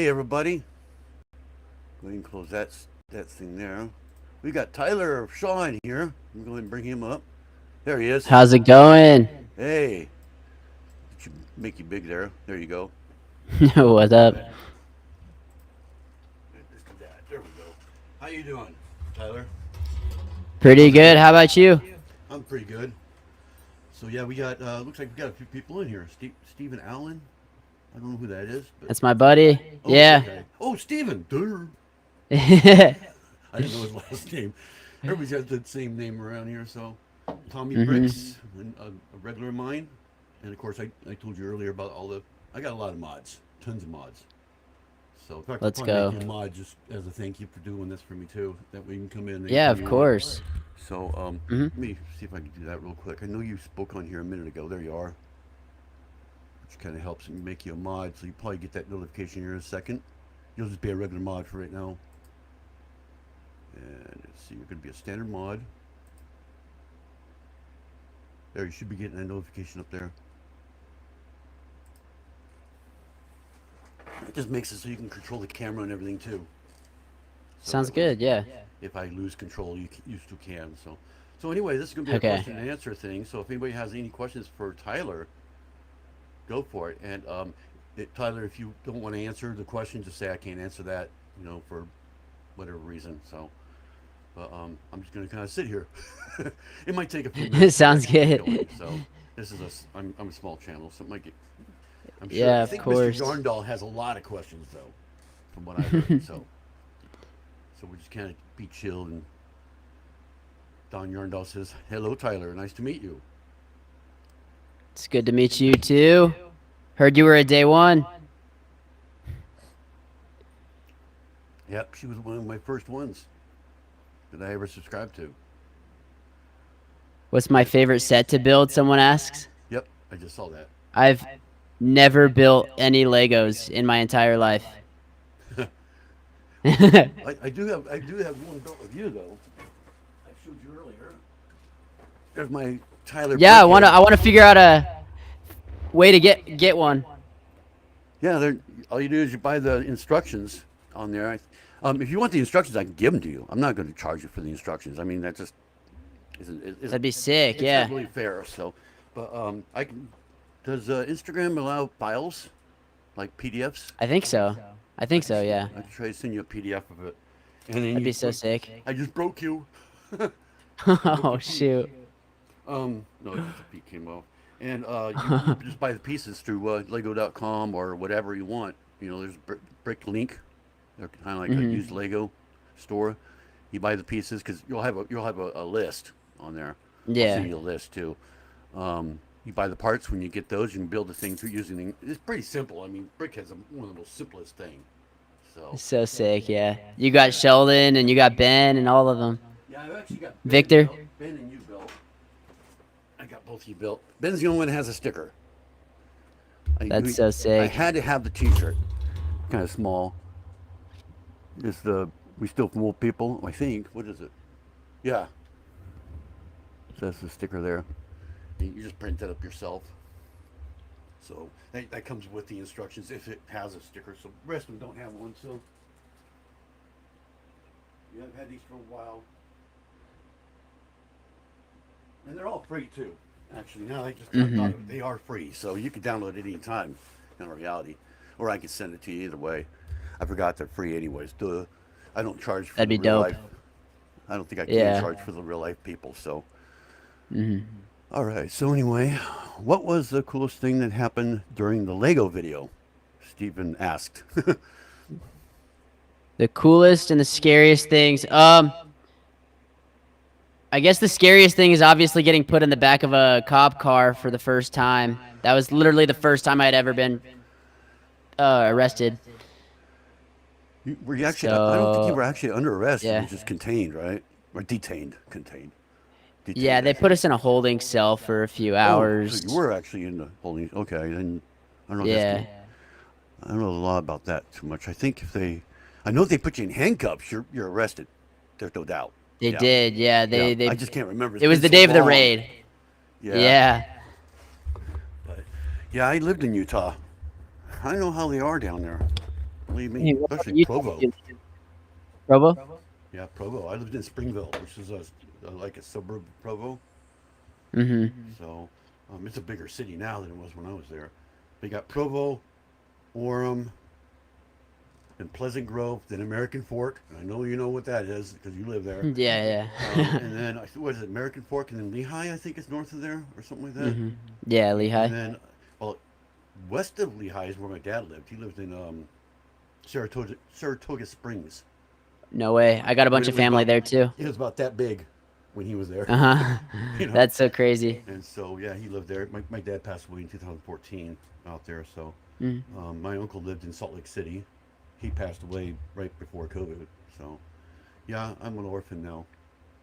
Hey everybody, go ahead and close that thing there. We got Tyler Shaw in here. I'm going to bring him up. There he is. How's it going? Hey, should make you big there. There you go. What's All up? right, let's do that. There we go. How you doing, Tyler? Pretty How's it good. going? How about you? I'm pretty good. So yeah, we got. Looks like we got a few people in here. Stephen Allen. I don't know who that is, but That's my buddy. oh, Yeah. okay. Oh, Stephen. Durr. I didn't know his last name. Everybody's got the same name around here. So, Tommy Mhm. Bricks, a regular of mine, and of course I told you earlier about all the. I got a lot of mods, tons of mods. So in fact, I'll Let's probably make go. you a mod just as a thank you for doing this for me too. That way you can come in Yeah, anytime of you want. course. So Mhm. let me see if I can do that real quick. I know you spoke on here a minute ago. There you are, which kind of helps me make you a mod. So you probably get that notification here in a second. You'll just be a regular mod for right now. And let's see, you're going to be a standard mod. There, you should be getting a notification up there. It just makes it so you can control the camera and everything too. So Sounds that way, good. Yeah. if I lose control, you still can. So anyway, this is going to be a Okay. question and answer thing. So if anybody has any questions for Tyler, go for it. And Tyler, if you don't want to answer the question, just say I can't answer that. For whatever reason. So, but I'm just going to kind of sit here. It might take a few minutes to Sounds actually get good. going. So this is I'm a small channel, so it might get. I'm sure. Yeah, I of think Mr. course. Yarndall has a lot of questions though, from what I heard. So we're just kind of be chilled. And Don Yarndall says, "Hello, Tyler. Nice to meet you." It's good to meet you too. Heard you were a day one. Yep, she was one of my first ones that I ever subscribed to. What's my favorite set to build? Someone asks. Yep, I just saw that. I've never built any Legos in my entire life. Well, I do have one built with you though. I showed you earlier. There's my Tyler Yeah, Brickhead. I wanna figure out a way to get one. Yeah, all you do is you buy the instructions on there. If you want the instructions, I can give them to you. I'm not going to charge you for the instructions. I mean, that just isn't That'd be sick. it's not Yeah. really fair. So, but I can. Does Instagram allow files like PDFs? I think so. I think so. Yeah. I can try to send you a PDF of it, and then That'd you be so put. sick. I just broke you. I broke Oh your piece. shoot. No, just the peak came off. And you just buy the pieces through Lego.com or whatever you want. There's Bricklink. They're kind of like a Mhm. used Lego store. You buy the pieces because you'll have a list on there. I'll Yeah. send you a list too. You buy the parts when you get those. You can build the thing through using. It's pretty simple. I mean, Brick has one of the most simplest thing. So So sick. Yeah. You got Sheldon and you got Ben and all of them. yeah, I've actually got Victor. Ben and you built. I got both of you built. Ben's the only one that has a sticker. That's so I sick. had to have the T-shirt. Kind of small. It's the We Still From Old People, I think. What is it? Yeah. So that's the sticker there. You just print that up yourself. So that comes with the instructions if it has a sticker. So the rest of them don't have one. So yeah, I've had these for a while. And they're all free too. Actually, now I thought Mhm. they are free. So you can download it anytime in reality. Or I can send it to you either way. I forgot they're free anyways. Duh. I don't charge for That'd the be real dope. life. I don't think I can Yeah. charge for the real life people. So, Mhm. all right. So anyway, what was the coolest thing that happened during the Lego video? Stephen asked. The coolest and the scariest things. I guess the scariest thing is obviously getting put in the back of a cop car for the first time. That was literally the first time I'd ever been arrested. Were you actually? I don't think you So were actually under arrest. You were yeah, just contained, right? Or detained. Contained. yeah. Detained. They Actually. put us in a holding cell for a few Oh, so you hours. were actually in the holding. Okay, then I don't know. Yeah, I don't know a lot about that too much. I think I know if they put you in handcuffs, you're arrested. There's no doubt. they Yeah, did. Yeah, yeah. they. I just can't remember. It's It was been the so day of the long. raid. Yeah, Yeah. but yeah, I lived in Utah. I don't know how they are down there. Believe me, Hey, what part especially of Utah Provo. did you live in? Provo? Yeah, Provo. I lived in Springville, which is like a suburb of Provo. Mm-hmm. So it's a bigger city now than it was when I was there. They got Provo, Orem, and Pleasant Grove, then American Fork. I know you know what that is because you live there. Yeah, yeah. And then what is it, American Fork, and then Lehigh, I think is north of there or something like that. Mm-hmm. Yeah, And Lehigh. then, well, west of Lehigh is where my dad lived. He lived in Saratoga Springs. No way. I got a When bunch it of was family about, there too. it was about that big when he was there. Uh-huh. you know. That's so crazy. And so yeah, he lived there. My dad passed away in 2014 out there. So Mm. my uncle lived in Salt Lake City. He passed away right before COVID. So yeah, I'm an orphan now.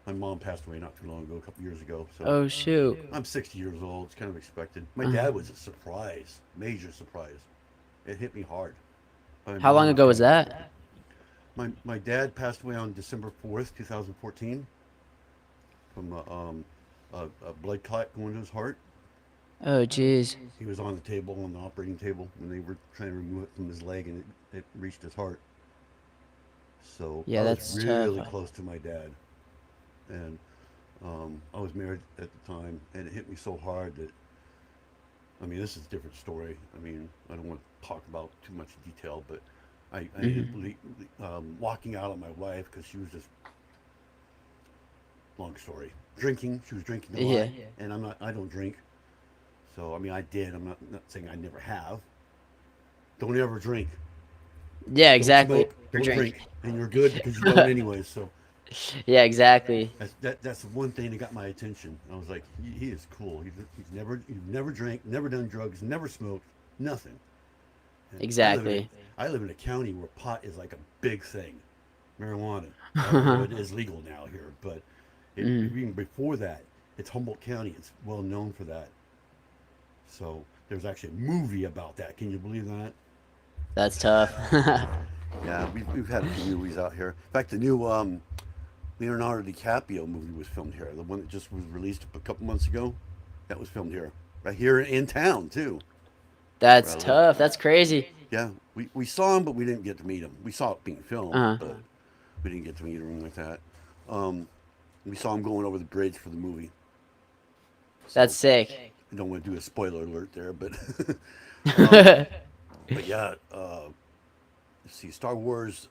My mom passed away not too long ago, a couple years ago. So Oh shoot. I'm 60 years old. It's kind of expected. My Uh, dad was a surprise, major surprise. It hit me hard. My how long mom ago was came. that? My dad passed away on December 4th, 2014, from a blood clot going to his heart. Oh jeez. He was on the table, on the operating table, when they were trying to remove it from his leg, and it reached his heart. So I Yeah, was that's tough. really close to my dad, and I was married at the time, and it hit me so hard that I mean, this is a different story. I mean, I don't want to talk about too much detail, but I ended Hmm. up walking out on my wife because she was just long story drinking. She was drinking a lot, Yeah. and I'm not. I don't drink, so I mean, I did. I'm not saying I never have. Don't ever drink. Yeah, Don't exactly. smoke. For Don't drink. drink, and you're good because you don't anyways. So Yeah, exactly. that's the one thing that got my attention. I was like, he is cool. He's never drank, never done drugs, never smoked, nothing. And Exactly. I live in a county where pot is like a big thing, marijuana. Although it is legal now here, but Mm, even before that, it's Humboldt County. It's well known for that. So there's actually a movie about that. Can you believe that? that's tough. Yeah, we've had a few movies out here. In fact, the new Leonardo DiCaprio movie was filmed here. The one that just was released a couple months ago, that was filmed here, right here in town too, where That's I live. tough. That's crazy. Yeah, we saw him, but we didn't get to meet him. We saw it being filmed, Uh-huh. but we didn't get to meet him like that. Um, we saw him going over the bridge for the movie. That's So sick. I don't want to do a spoiler alert there, but um, but yeah. Let's see, Star Wars.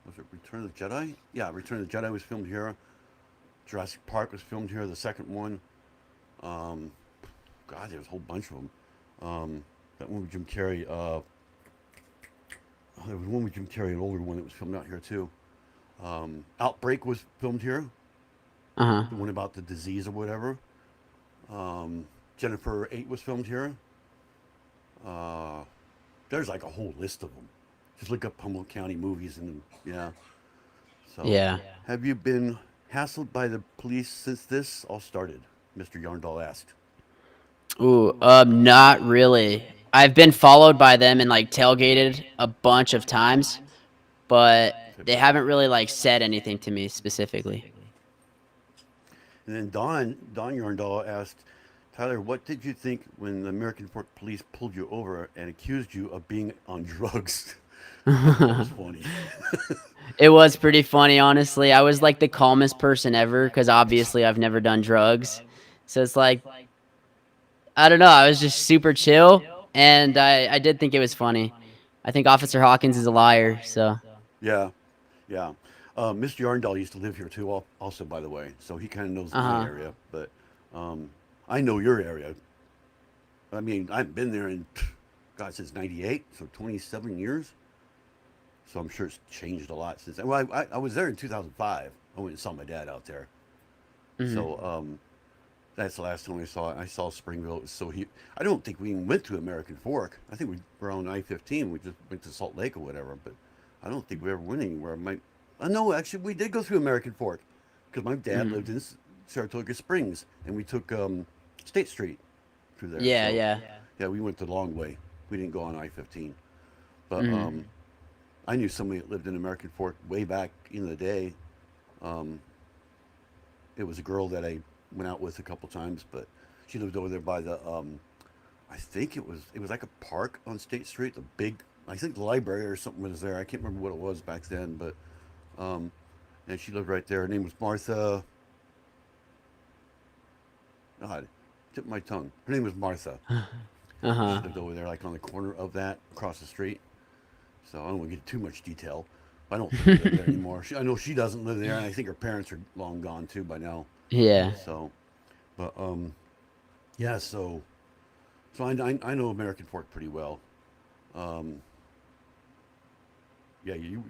Was it Return of the Jedi? Yeah, Return of the Jedi was filmed here. Jurassic Park was filmed here. The second one. Um, God, there's a whole bunch of them. That one with Jim Carrey. There was one with Jim Carrey, an older one that was filmed out here too. Outbreak was filmed here. Uh-huh. The one about the disease or whatever. Jennifer 8 was filmed here. Uh, there's like a whole list of them. Just look up Humboldt County movies and yeah. So, Yeah. have you been hassled by the police since this all started? Mr. Yarndall asked. Ooh, not really. I've been followed by them and like tailgated a bunch of times, but they haven't really like said anything to me specifically. And then Don Yarndall asked, Tyler, what did you think when the American Fork Police pulled you over and accused you of being on drugs? I thought that was funny. It was pretty funny, honestly. I was like the calmest person ever because obviously I've never done drugs. So it's like, I don't know. I was just super chill and I did think it was funny. I think Officer Hawkins is a liar. So, Yeah, yeah. Mr. Yarndall used to live here too, also, by the way. So he kind of knows uh my huh. area. But um, I know your area. I mean, I've been there in, God, since '98, so 27 years. So I'm sure it's changed a lot since then. Well, I was there in 2005. I went and saw my dad out there. Hmm. So that's the last time I saw it. I saw Springville. It was so huge. I don't think we even went to American Fork. I think we were on I-15. We just went to Salt Lake or whatever. But I don't think we ever went anywhere. No, actually, we did go through American Fork because my dad Hmm. lived in Saratoga Springs, and we took State Street through there. Yeah, So yeah. yeah, we went the long way. We didn't go on I-15. But Hmm. I knew somebody that lived in American Fork way back in the day. Um, it was a girl that I went out with a couple times, but she lived over there by the I think it was like a park on State Street. The big, I think the library or something was there. I can't remember what it was back then, but um, and she lived right there. Her name was Martha. God, tip of my tongue. Her name was Martha. She Uh-huh. lived over there, like on the corner of that, across the street. So I don't want to get too much detail. I don't think they live there anymore. I know she doesn't live there, and I think her parents are long gone too by now. Yeah. So, but yeah. So I know American Fork pretty well. Um, yeah, your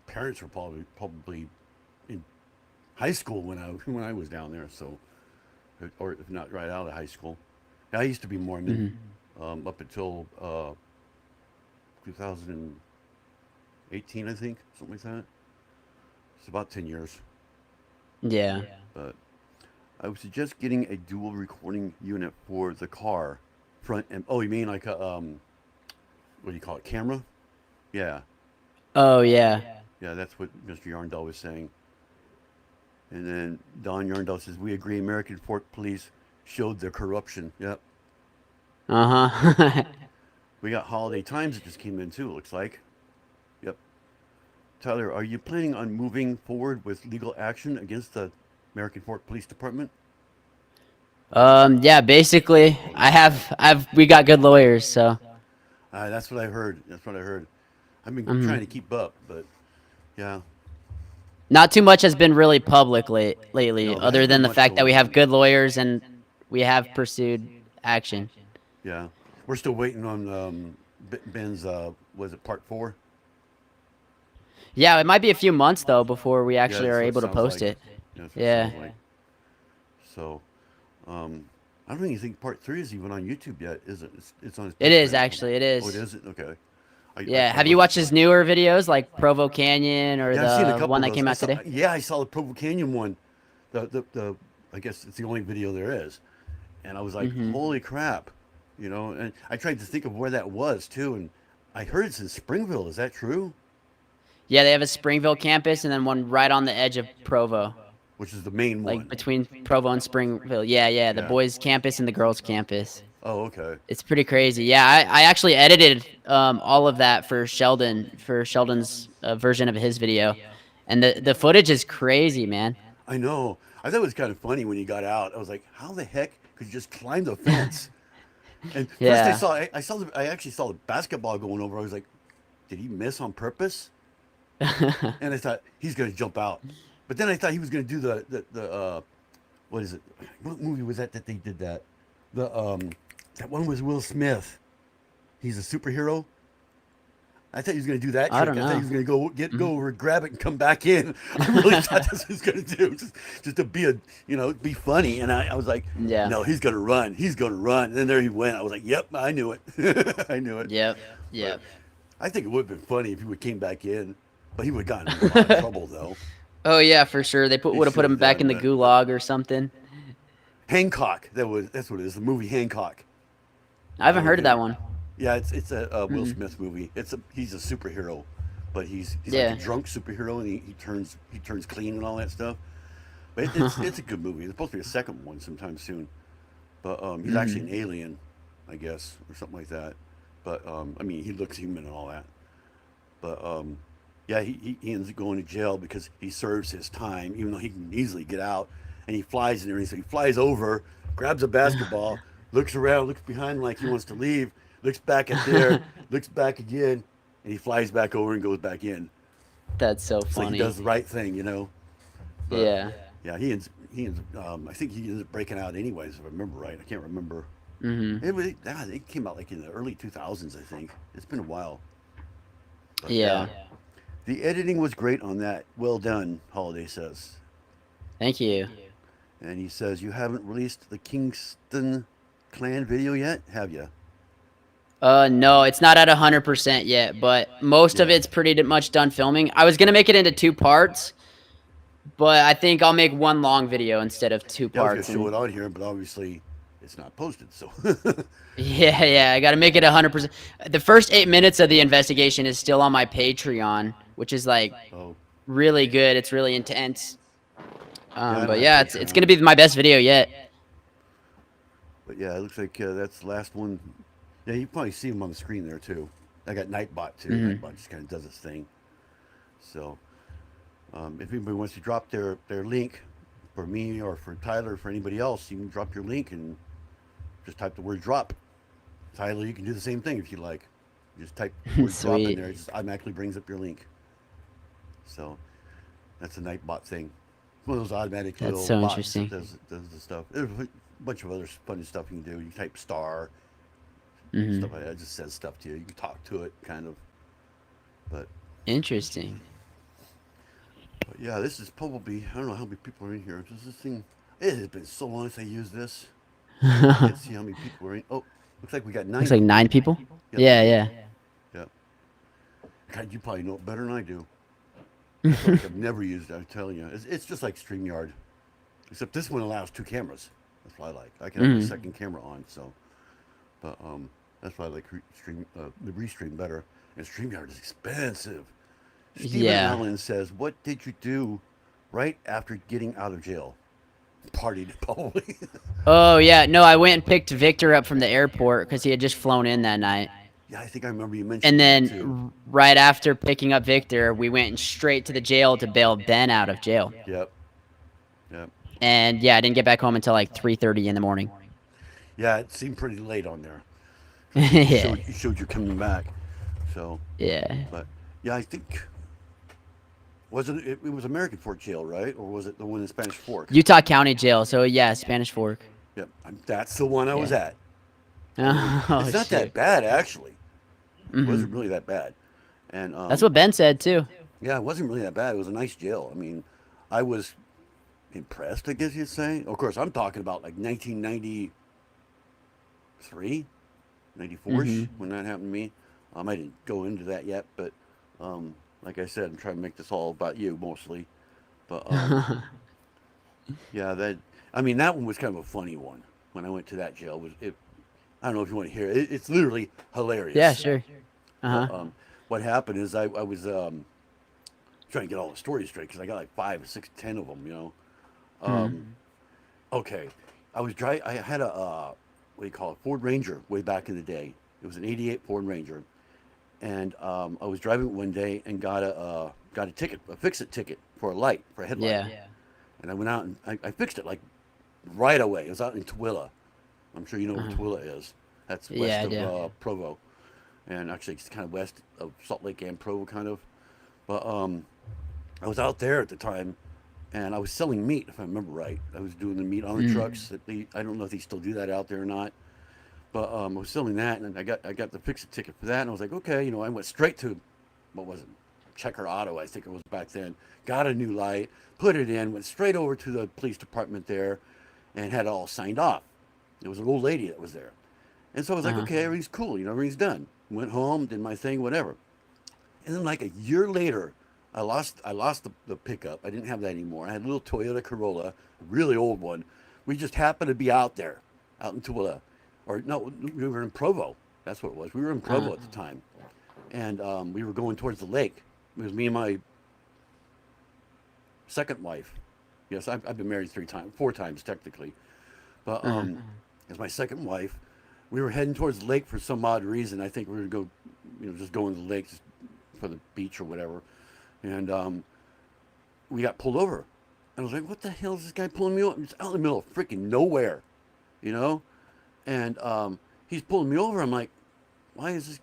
parents were probably in high school when I when I was down there. So, or if not right out of high school. Yeah, I used to be Mormon Hmm. up until 2018, I think, something like that. It's about 10 years. Yeah. But I would suggest getting a dual recording unit for the car, front and oh, you mean like a what do you call it, camera? Yeah, Oh yeah. yeah, that's what Mr. Yarndell was saying. And then Don Yarndell says we agree. American Fork Police showed their corruption. Yep, Uh-huh. we got Holiday Times that just came in too. It looks like. Yep. Tyler, are you planning on moving forward with legal action against the American Fork Police Department? Yeah, basically we got good lawyers, so That's what I heard. That's what I heard. I've been trying to mhm. keep up, but yeah, Not too much has been really public lately, no, there other hasn't than been the much fact that going we have on. good lawyers and we have pursued action. Yeah, we're still waiting on Ben's. Was it part four? Yeah, it might be a few months though before we Yeah, actually are that's what it able to sounds post like. it. Yeah, that's what it Yeah. sounds like. So, um, I don't even think part three is even on YouTube yet, is it? It's on his It is Patreon. actually, it Oh, it is. is. Okay. Yeah, I have you wasn't. watched his newer videos like Provo Canyon or Yeah, I've seen a the couple one of that those. came out today? Yeah, I saw the Provo Canyon one. The I guess it's the only video there is, and I was like, Mhm. holy crap, you know. And I tried to think of where that was too, and I heard it's in Springville. Is that true? Yeah, they have a Springville campus and then one right on the edge of Provo, Which is the main like one? between Provo and Springville. Yeah, yeah, the Yeah. boys' campus and the girls' campus. Oh, okay. It's pretty crazy. Yeah, I actually edited all of that for Sheldon's version of his video, and the footage is crazy, man. I know. I thought it was kind of funny when he got out. I was like, how the heck could you just climb the fence? And first Yeah. I actually saw the basketball going over. I was like, did he miss on purpose? And I thought he's going to jump out. But then I thought he was going to do the what is it? What movie was that they did that? The that one was Will Smith. He's a superhero. I thought he was going to do that I trick. don't I thought he know. was going to go Mhm. over, grab it, and come back in. I really thought that's what he was going to do, just to be be funny. And I was like, Yeah. no, he's going to run. He's going to run. And then there he went. I was like, yep, I knew it. I knew it. Yep. But Yep. I think it would have been funny if he would came back in, but he would have gotten in a lot of trouble though. Oh yeah, for sure. They He would have should put him have back done in the that. gulag or something. Hancock. That's what it is. The movie Hancock. I haven't heard of that Him. one. Yeah, it's a Will Mm. Smith movie. He's a superhero, but he's like a Yeah. drunk superhero, and he turns clean and all that stuff. But it's a good movie. There's supposed to be a second one sometime soon. But he's actually Mhm. an alien, I guess, or something like that. But I mean, he looks human and all that. But yeah, he ends up going to jail because he serves his time, even though he can easily get out. And he flies and everything. So he flies over, grabs a basketball, looks around, looks behind him like he wants to leave, looks back at there, looks back again, and he flies back over and goes back in. That's so It's like he does funny. the right thing, you know. But Yeah. yeah, he ends. I think he ends up breaking out anyways, if I remember right. I can't remember. Mhm. It came out like in the early 2000s, I think. It's been a while. But yeah, Yeah. the editing was great on that. Well done, Holiday says. Thank you. And he says, you haven't released the Kingston Clan video yet, have you? No, it's not at 100% yet, but most of Yeah. it's pretty much done filming. I was gonna make it into two parts, but I think I'll make one long video instead of two Yeah, I was going parts. to show And it on here, but obviously it's not posted. So, yeah, yeah, I gotta make it 100%. The first 8 minutes of the investigation is still on my Patreon, which is like oh, really good. It's really intense. yeah, I don't But have yeah, it's Patreon. gonna be my best video yet. But yeah, it looks like that's the last one Yeah, you probably see them on the screen there too. I got Nightbot too. Hmm. Nightbot just kind of does its thing. So if anybody wants to drop their link for me or for Tyler or for anybody else, you can drop your link and just type the word drop. Tyler, you can do the same thing if you like. You just type the word drop in Sweet. there. It just automatically brings up your link. So that's a Nightbot thing. It's one of those automatic That's little so bots that interesting. does the stuff. There's a bunch of other funny stuff you can do. You type star, Hmm. stuff like that. It just says stuff to you. You can talk to it, kind of. But, Interesting. but yeah, this is probably, I don't know how many people are in here. Does this thing, it has been so long since I used this. I can't see how many people are in. Oh, looks like we got Looks nine like people. 9 people. Yep, Yeah, 9. yeah. Yep. God, you probably know it better than I do. I feel like I've never used it, I'm telling you. It's just like StreamYard. Except this one allows 2 cameras. That's what I like. I can have my Hmm. second camera on, so. But that's why I like the Restream better. And StreamYard is expensive. Stephen Yeah. Allen says, "What did you do right after getting out of jail?" Partied, probably. Oh yeah. No, I went and picked Victor up from the airport because he had just flown in that night. Yeah, I think I remember you And mentioning that then too. right after picking up Victor, we went straight to the jail to bail Ben out of jail. Yep, yep. And yeah, I didn't get back home until like 3:30 in the morning. Yeah, it seemed pretty late on there because Yeah. you showed you coming back. So, Yeah. but yeah, I think it was American Fork Jail, right? Or was it the one in Spanish Fork? Utah County Jail. So yeah, Spanish Fork. Yep, that's the one I was Yeah. at. Oh It's not that shoot. bad actually. It Hmm. wasn't really that bad, and That's what Ben said too. yeah, it wasn't really that bad. It was a nice jail. I mean, I was impressed, I guess you'd say. Of course, I'm talking about like 1993, 94ish Hmm. when that happened to me. I didn't go into that yet, but like I said, I'm trying to make this all about you mostly. But yeah, I mean that one was kind of a funny one when I went to that jail. Was it? I don't know if you want to hear it. It's literally Yeah, hilarious. sure. Uh But huh. what happened is I was trying to get all the stories straight because I got like 5, 6, 10 of them. Hmm. Um, okay, I had a what do you call it? Ford Ranger way back in the day. It was an '88 Ford Ranger, and I was driving it one day and got a ticket, a fix-it ticket for a light, for a headlight. Yeah. And I went out and I fixed it like right away. It was out in Tooele. I'm sure you know where Uh-huh. Tooele is. That's Yeah, west I of do. Provo, and actually it's kind of west of Salt Lake and Provo, kind of. But I was out there at the time, and I was selling meat, if I remember right. I was doing the meat on the Mm. trucks. I don't know if they still do that out there or not. But I was selling that, and I got the fix-it ticket for that, and I was like, okay, I went straight to what was it, Checker Auto, I think it was back then. Got a new light, put it in, went straight over to the police department there, and had it all signed off. It was an old lady that was there, and so I was like, Uh-huh. okay, everything's cool, everything's done. Went home, did my thing, whatever. And then like a year later, I lost the pickup. I didn't have that anymore. I had a little Toyota Corolla, a really old one. We just happened to be out there, out in Tooele, or no, we were in Provo. That's what it was. We were in Uh-huh. Provo at the time, and we were going towards the lake. It was me and my second wife. Yes, I've been married 3 times, 4 times technically, but Uh-huh. as my second wife, we were heading towards the lake for some odd reason. I think we were going to go, just go into the lake just for the beach or whatever, and we got pulled over. I was like, "What the hell is this guy pulling me over? It's out in the middle of freaking nowhere, you know?" And he's pulling me over. I'm like, "Why is this?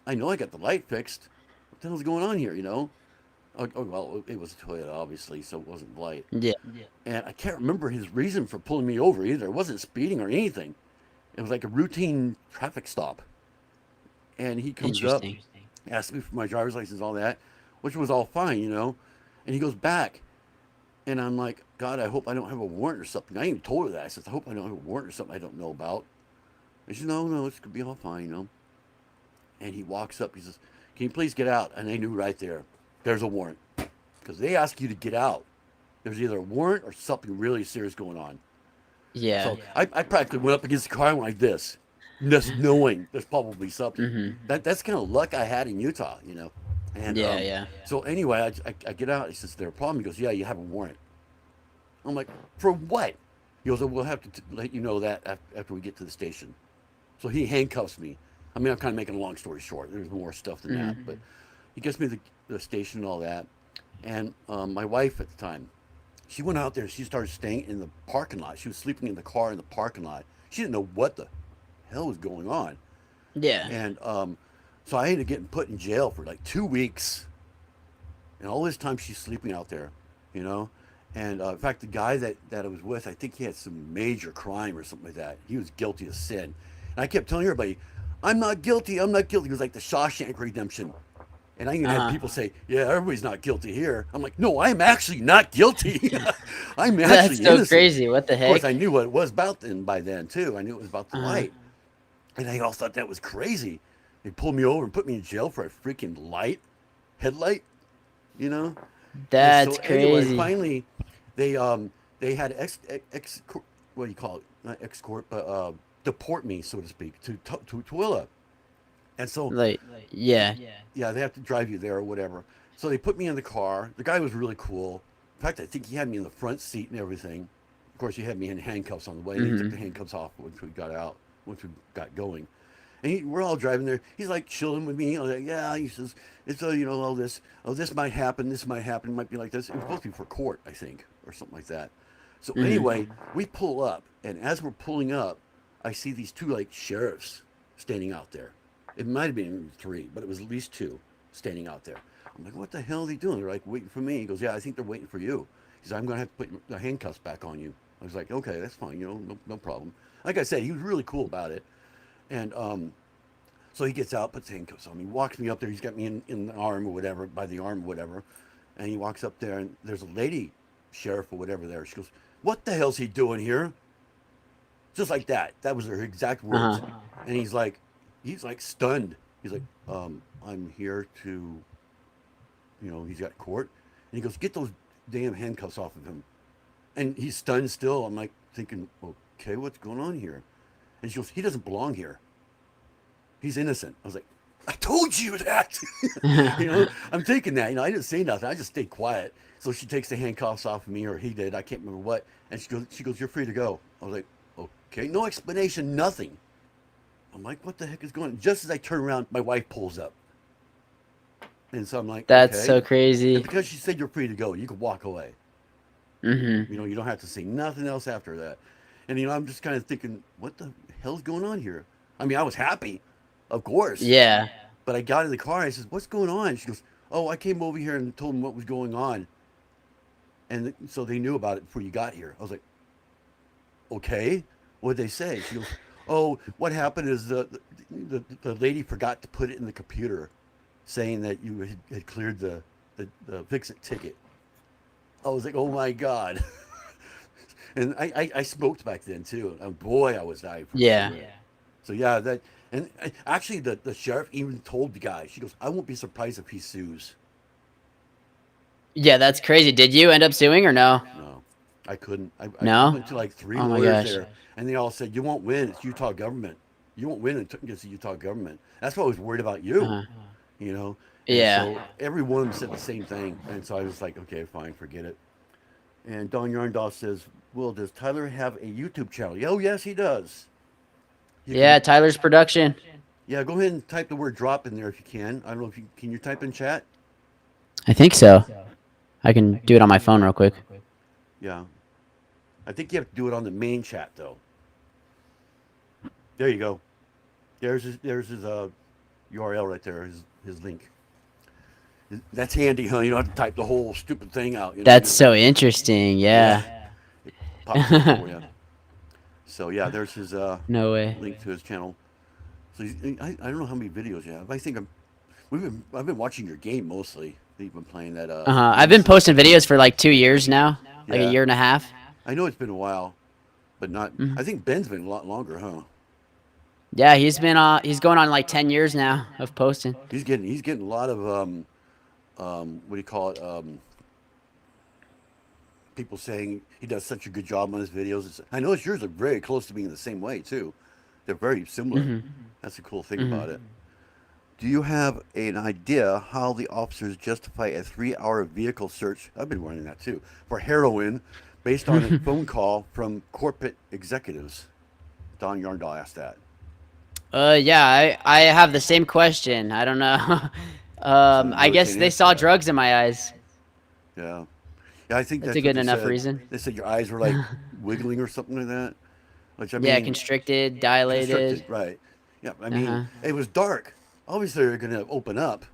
I know I got the light fixed. What the hell's going on here? Oh, well, it was a Toyota, obviously, so it wasn't light. Yeah. And I can't remember his reason for pulling me over either. It wasn't speeding or anything. It was like a routine traffic stop. And he comes up, Interesting. asks me for my driver's license, all that, which was all fine. And he goes back, and I'm like, God, I hope I don't have a warrant or something. I even told her that. I said, I hope I don't have a warrant or something I don't know about. And she said, no, no, it's gonna be all fine. And he walks up. He says, "Can you please get out?" And I knew right there, there's a warrant, because they ask you to get out. There's either a warrant or something really serious going on. Yeah. So I practically went up against the car and went like this, just knowing there's probably something. Mhm. That's kind of luck I had in Utah. And Yeah, yeah. so anyway, I get out. He says, "There a problem?" He goes, "Yeah, you have a warrant." I'm like, "For what?" He goes, "We'll have to let you know that after we get to the station." So he handcuffs me, I mean, I'm kind of making a long story short. There's more stuff than that, but he gets me to the station and all that. And my wife at the time, she went out there and she started staying in the parking lot. She was sleeping in the car in the parking lot. She didn't know what the hell was going on. Yeah. And so I ended up getting put in jail for like 2 weeks. And all this time she's sleeping out there, you know? And in fact, the guy that I was with, I think he had some major crime or something like that. He was guilty of sin. And I kept telling everybody, I'm not guilty, I'm not guilty. It was like the Shawshank Redemption. And I even had Uh-huh. people say, yeah, everybody's not guilty here. I'm like, no, I'm actually not guilty. I'm That's actually so innocent. crazy. What the Of course, heck? I knew what it was about then by then, too. I knew it was about the Uh-huh. light. And they all thought that was crazy. They pulled me over and put me in jail for a freaking headlight, you know? And so That's anyway, crazy. finally, they had what do you call it? Not escort, but deport me, so to speak, to Tooele. And so Like, yeah. yeah, they have to drive you there or whatever. So they put me in the car. The guy was really cool. In fact, I think he had me in the front seat and everything. Of course, he had me in handcuffs on the way. And he took Hmm. the handcuffs off once we got going. And we're all driving there. He's like chilling with me. I was like, yeah, he says, it's, all this. Oh, this might happen. This might happen. It might be like this. It was supposed to be for court, I think, or something like that. So Hmm. anyway, we pull up. And as we're pulling up, I see these two, like, sheriffs standing out there. It might have been three, but it was at least two standing out there. I'm like, what the hell are they doing? They're like waiting for me. He goes, yeah, I think they're waiting for you. He said, I'm going to have to put the handcuffs back on you. I was like, okay, that's fine. No problem. Like I said, he was really cool about it. And so he gets out, puts handcuffs on me, walks me up there. He's got me in the arm or whatever, by the arm or whatever. And he walks up there, and there's a lady sheriff or whatever there. She goes, what the hell's he doing here? Just like that. That was her exact words. Uh-huh. And he's like stunned. He's like, I'm here to, he's got court. And he goes, get those damn handcuffs off of him. And he's stunned still. I'm like thinking, okay, what's going on here? And she goes, he doesn't belong here. He's innocent. I was like, I told you that. I'm thinking that. I didn't say nothing. I just stayed quiet. So she takes the handcuffs off of me, or he did. I can't remember what. And she goes, you're free to go. I was like, okay, no explanation, nothing. I'm like, what the heck is going on? Just as I turn around, my wife pulls up. And so I'm like, That's okay. so And crazy. because she said you're free to go, you can walk away. Hmm. You don't have to say nothing else after that. And, I'm just kind of thinking, what the hell's going on here? I mean, I was happy, of course. Yeah. But I got in the car and I says, what's going on? She goes, oh, I came over here and told them what was going on. And so they knew about it before you got here. I was like, okay, what'd they say? She goes, oh, what happened is the lady forgot to put it in the computer saying that you had cleared the fix-it ticket. I was like, oh my God. And I smoked back then too. And boy, I was dying for a Yeah. cigarette. So yeah, and actually the sheriff even told the guy, she goes, I won't be surprised if he sues. Yeah, that's crazy. Did you end up suing or no? No, I couldn't. I No? went to like three Oh my lawyers gosh. there, and they all said, you won't win. It's Utah government. You won't win against the Utah government. That's why I was worried about you, Uh-huh. you know? And Yeah. so every one of them said the same thing. And so I was like, okay, fine, forget it. And Don Yarndahl says, well, does Tyler have a YouTube channel? Oh, yes, he does. You Yeah, can, Tyler's production. yeah, go ahead and type the word drop in there if you can. I don't know if can you type in chat? I think so. I can do it on my phone real quick. Yeah. I think you have to do it on the main chat, though. There you go. There's his URL right there, his link. That's handy, huh? You don't have to type the whole stupid thing out. That's so interesting. Yeah, Yeah. it pops up for you. So yeah, there's his No way. link to his channel. So I don't know how many videos you have. I think I've been watching your game mostly. You've been playing that Uh-huh. I've been posting videos for like 2 years now, like a yeah. year and a half. I know it's been a while, but not. Mhm. I think Ben's been a lot longer, huh? Yeah, he's going on like 10 years now of posting. He's getting a lot of what do you call it? People saying he does such a good job on his videos. I notice yours are very close to being the same way too. They're very similar. Hmm. That's the cool thing Hmm. about it. Do you have an idea how the officers justify a 3-hour vehicle search? I've been running that too for heroin, based on a phone call from corporate executives. Don Yarndahl asked that. Yeah, I have the same question. I don't know. So I no, guess can't they answer saw that. drugs in my eyes. Yeah. Yeah, I think That's a that's what good they enough said. reason. They said your eyes were like wiggling or something like that. Which I Yeah, mean, constricted, dilated. constricted, right? Yeah, I mean, Uh-huh. it was dark. Obviously, they're gonna open up,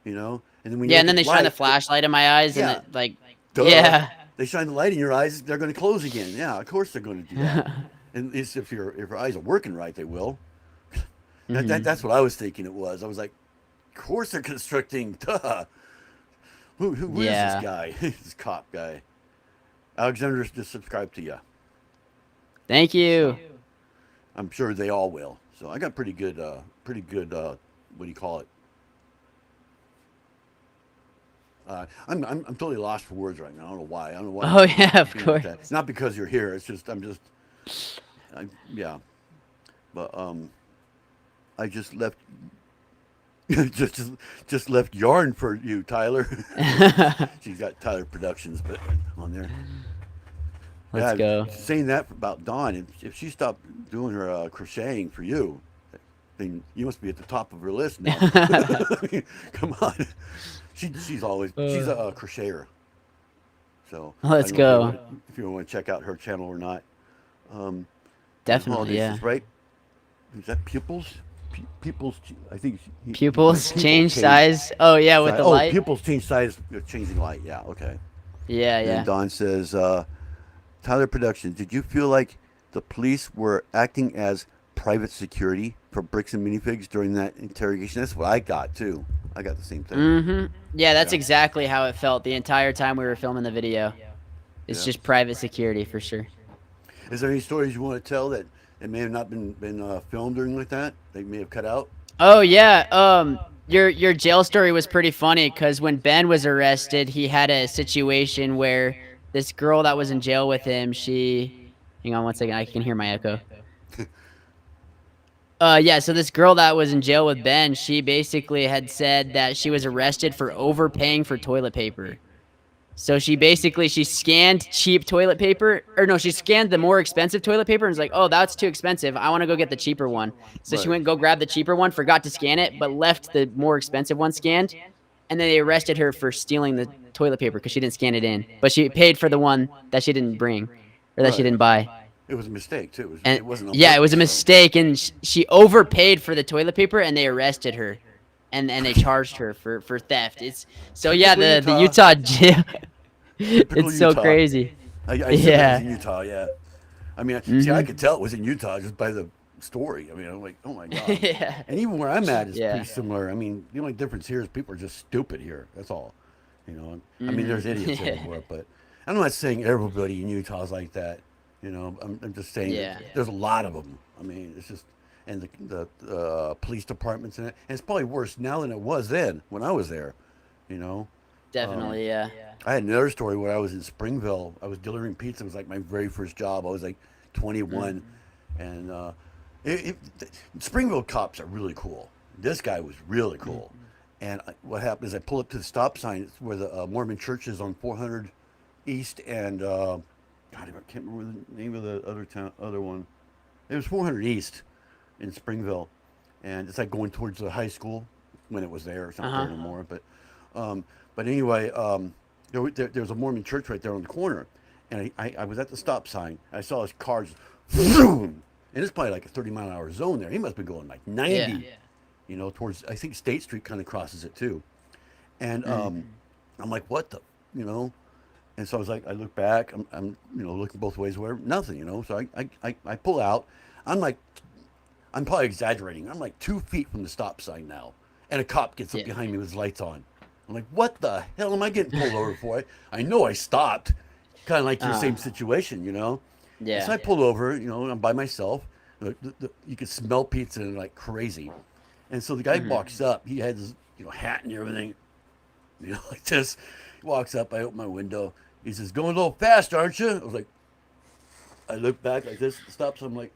you know. And then when you Yeah, look and then at they shine the light, flashlight in my eyes, and yeah, it like, duh. yeah. They shine the light in your eyes, they're gonna close again. Yeah, of course they're gonna do that. And it's if your eyes are working right, they will. That's Hmm. what I was thinking it was. I was like, of course they're constricting. Duh. Who is this Yeah. guy? This cop guy. Alexander just subscribed to you, Thank you. so I'm sure they all will. So I got pretty good. What do you call it? I'm totally lost for words right now. I don't know why. I don't know why Oh I'm yeah, of being like course. that. It's not because you're here. It's just yeah. But I just left just, just just left yarn for you, Tyler. She's got Tyler Productions, but on there. Let's Yeah, go. saying that about Dawn. If she stopped doing her crocheting for you, then you must be at the top of her list now. Come on, she's a crocheter. So I Let's don't know if go. you want to check out her channel or not. Um, and Definitely, holidays yeah. is right. Is that pupils? Pupils. I think he said Pupils pupils change change size. Oh yeah, with size. the Oh, light. pupils change size, changing light. Yeah, okay. Yeah, And then yeah. Don says, Tyler Productions, did you feel like the police were acting as private security for Bricks and Minifigs during that interrogation? That's what I got too. I got the same thing. Yeah, that's Yeah, exactly how it felt the entire time we were filming the video. It's yeah. just private security for sure. Is there any stories you want to tell that may have not been filmed or anything like that? They may have cut out. Oh yeah, your jail story was pretty funny because when Ben was arrested, he had a situation where this girl that was in jail with him, hang on one second, I can hear my echo. Yeah, so this girl that was in jail with Ben, she basically had said that she was arrested for overpaying for toilet paper. So she scanned cheap toilet paper, or no, she scanned the more expensive toilet paper and was like, "Oh, that's too expensive. I want to go get the cheaper one." So she Right. went go grab the cheaper one, forgot to scan it, but left the more expensive one scanned, and then they arrested her for stealing the toilet paper because she didn't scan it in, but she paid for the one that she didn't bring or that she Right. didn't buy. It was a mistake too. And It wasn't on yeah, it was a purpose. So. mistake, and she overpaid for the toilet paper, and they arrested her, and they charged her for theft. It's so yeah, Typical the Utah. Utah jail. Typical It's so Utah. crazy. I assume it was Yeah. in Utah. Yeah. I mean, see, I Mhm. could tell it was in Utah just by the story. I mean, I'm like, oh my god. Yeah. And even where I'm at is Yeah. pretty similar. I mean, the only difference here is people are just stupid here. That's all. You know. I mean, there's idiots Yeah. everywhere, but I'm not saying everybody in Utah is like that. You know, I'm just saying that Yeah. there's a lot of them. I mean, it's just and the police departments and it's probably worse now than it was then when I was there. You know. Um, Definitely, yeah. I had another story where I was in Springville. I was delivering pizza. It was like my very first job. I was like 21, and Springville cops are really cool. This guy was really cool. And what happened is I pull up to the stop sign. It's where the Mormon church is on 400 East and God, I can't remember the name of the other one. It was 400 East in Springville, and it's like going towards the high school when it was there. It's not there Uh-huh. anymore, um, but anyway, there was a Mormon church right there on the corner, and I was at the stop sign. I saw his car just, vroom, and it's probably like a 30-mile-an-hour zone there. He must be going like 90, Yeah. you know, towards I think State Street kind of crosses it too, and Mm. I'm like, what the, you know. And so I was like, I look back, I'm looking both ways, where nothing, you know. So I pull out. I'm like, I'm probably exaggerating. I'm like 2 feet from the stop sign now, and a cop gets up Yeah. behind me with his lights on. I'm like, what the hell am I getting pulled over for? I know I stopped, kind of like your Uh, same situation, you know. And so yeah. I pulled over, you know, I'm by myself. You could smell pizza like crazy, and so the guy Hmm. walks up. He had his hat and everything, like this. He walks up. I open my window. He says, "Going a little fast, aren't you?" I was like, I look back like this, stops. I'm like,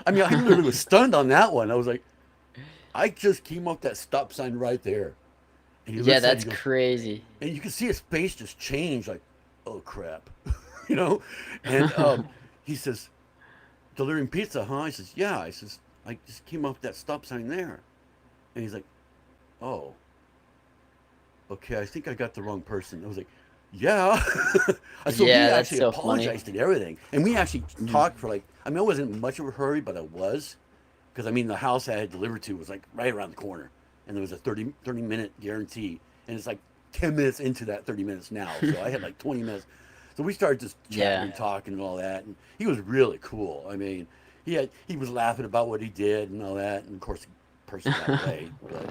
I mean, I literally was stunned on that one. I was like, I just came off that stop sign right there. And he Yeah, looks at it, that's he goes, crazy. and you can see his face just change, like, oh crap, you know? And he says, delivering pizza, huh? I says, yeah. I says, I just came off that stop sign there. And he's like, oh, okay, I think I got the wrong person. I was like, yeah. So we Yeah, that's actually so funny. apologized and everything. And we actually Mhm. talked for like, I mean, I wasn't much of a hurry, but I was. Because, I mean, the house I had delivered to was like right around the corner. And there was a 30-minute guarantee. And it's like 10 minutes into that 30 minutes now. So I had like 20 minutes. So we started just chatting Yeah. and talking and all that. And he was really cool. I mean, he was laughing about what he did and all that. And of course, the person got away. But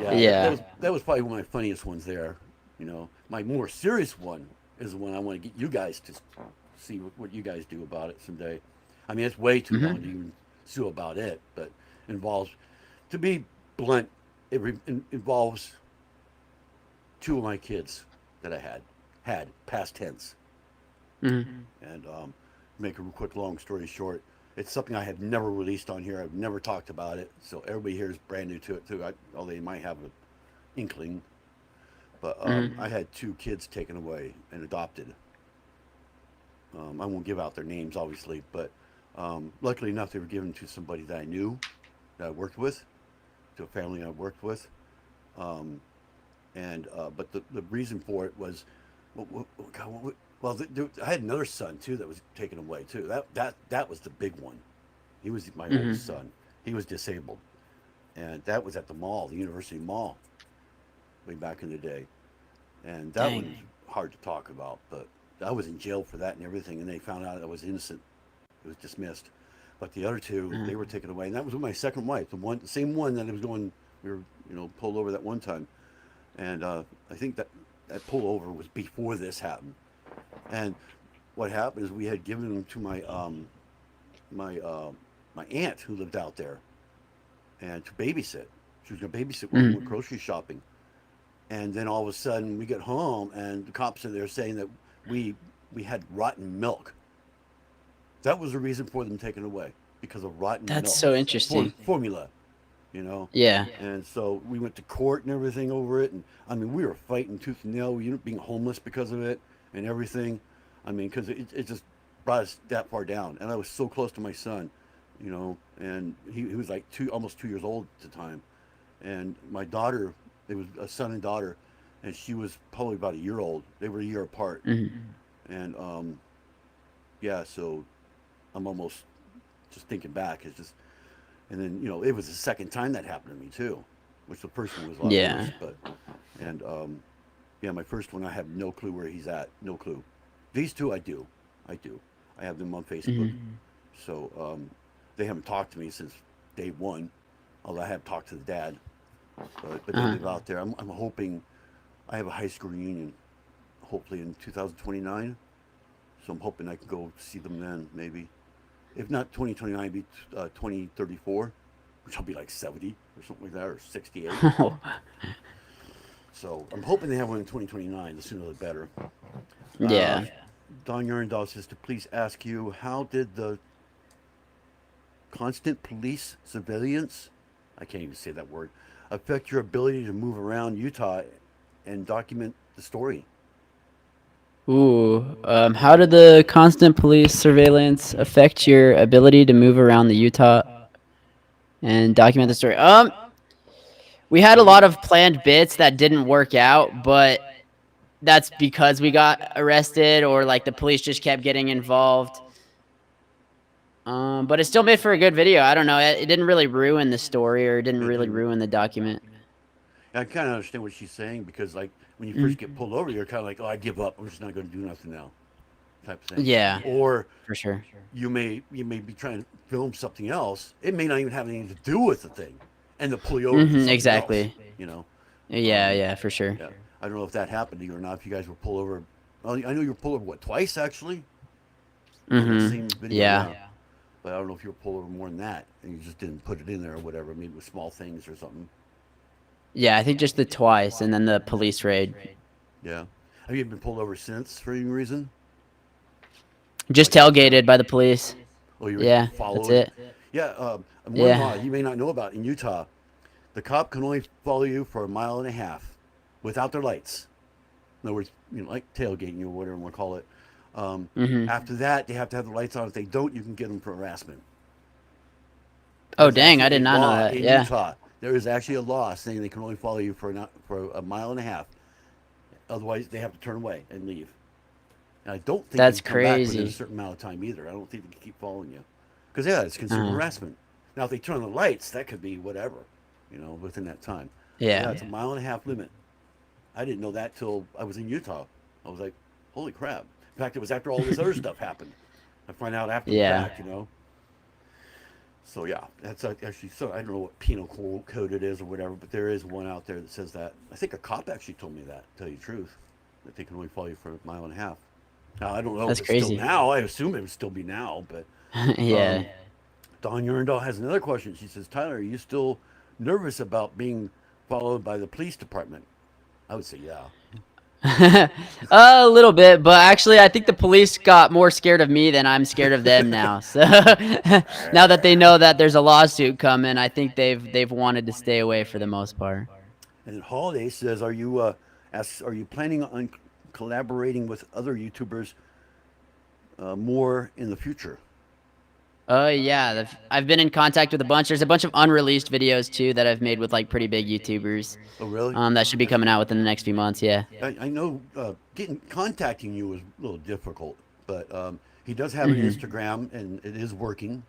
yeah, Yeah. that was probably one of my funniest ones there. You know, my more serious one is the one I want to get you guys to see what you guys do about it someday. I mean, it's way too long to Hmm. even sue about it, but involves, to be blunt, involves two of my kids that I had past tense. Hmm. And make a quick long story short, it's something I have never released on here. I've never talked about it, so everybody here is brand new to it too. Although they might have an inkling, but I Hmm. had two kids taken away and adopted. I won't give out their names, obviously, but luckily enough, they were given to somebody that I knew, that I worked with, to a family I worked with. Um, and but the reason for it was, God, well, I had another son too that was taken away too. That was the big one. He was my oldest Hmm. son. He was disabled, and that was at the mall, the University Mall, way back in the day. And that Dang. one's hard to talk about, but I was in jail for that and everything, and they found out I was innocent. It was dismissed. But the other two, they were taken away, and that was with my second wife, the same one that I was going. We were, pulled over that one time, and I think that pullover was before this happened. And what happened is we had given them to my my aunt who lived out there, and to babysit. She was going to babysit when we went Hmm. grocery shopping. And then all of a sudden we get home, and the cops are there saying that we we had rotten milk. That was the reason for them taking away, because of rotten That's milk so interesting. formula, you know. Yeah. And so we went to court and everything over it, and I mean we were fighting tooth and nail, being homeless because of it and everything. I mean, because it just brought us that far down, and I was so close to my son, and he was like almost 2 years old at the time, and my daughter, it was a son and daughter, and she was probably about a year old. They were a year apart, Hmm. and yeah, so I'm almost just thinking back. It's just, and then it was the second time that happened to me too, which the first one was a lot Yeah. worse. But and yeah, my first one I have no clue where he's at, no clue. These two I do. I have them on Facebook, Hmm. so they haven't talked to me since day one. Although I have talked to the dad, but they Uh-huh. live out there. I'm hoping I have a high school reunion, hopefully in 2029. So I'm hoping I can go see them then, maybe. If not 2029, maybe 2034, which I'll be like 70 or something like that, or 68. So I'm hoping they have one in 2029. The sooner the better. Uh, Yeah. Don Yarndal says to please ask you, how did the constant police surveillance, I can't even say that word, affect your ability to move around Utah and document the story? Ooh. How did the constant police surveillance affect your ability to move around the Utah and document the story? We had a Have you? lot of planned bits that didn't work out, but that's because we got arrested or like the police just kept getting involved. But it still made for a good video. I don't know. It didn't really ruin the story or it didn't It really didn't. ruin the document. I kind of understand what she's saying, because like when you first get Mhm. pulled over, you're kind of like, oh, I give up. I'm just not going to do nothing now, type of thing. Yeah, Or for sure. you may be trying to film something else. It may not even have anything to do with the thing, and they'll pull you over for something else. Exactly. You know. Yeah, Um, yeah, for sure. yeah. I don't know if that happened to you or not. If you guys were pulled over, well, I know you were pulled over twice actually on that same video. Yeah. Yeah. But I don't know if you were pulled over more than that, and you just didn't put it in there or whatever. Maybe with small things or something. Yeah, I think just the twice and then the police raid. Yeah. Have you been pulled over since for any reason? Just Like after? tailgated by the police. Oh, you were Yeah, that's followed? it. Yeah. And one law Yeah. you may not know about in Utah, the cop can only follow you for a mile and a half without their lights. In other words, like tailgating you or whatever you want to call it. Mhm. After that, they have to have the lights on. If they don't, you can get them for harassment. Oh There's dang, I actually did a not know law that. in Yeah. Utah. There is actually a law saying they can only follow you for a mile and a half. Otherwise, they have to turn away and leave. And I don't think they That's can come back within a crazy. certain amount of time either. I don't think they can keep following you. Because, yeah, it's considered Uh, harassment. Now, if they turn on the lights, that could be whatever, within that time. But yeah, yeah. it's a mile and a half limit. I didn't know that till I was in Utah. I was like, holy crap. In fact, it was after all this other stuff happened. I find out after the Yeah. fact. So yeah, that's actually so. I don't know what penal code it is or whatever, but there is one out there that says that. I think a cop actually told me that. To tell you the truth, that they can only follow you for a mile and a half. Now I don't know if That's it's still crazy. now. I assume it would still be now, but Yeah. um, Dawn Yurndal has another question. She says, Tyler, are you still nervous about being followed by the police department? I would say yeah. A little bit, but actually, I think the police got more scared of me than I'm scared of them now. So now that they know that there's a lawsuit coming, I think they've wanted to stay away for the most part. And Holiday says, are you planning on collaborating with other YouTubers more in the future? Oh yeah, I've been in contact with a bunch. There's a bunch of unreleased videos too that I've made with like pretty big YouTubers. Oh, really? That should be That's coming cool. out within the next few months. Yeah. I know contacting you was a little difficult, but he does have an Mhm. Instagram and it is working.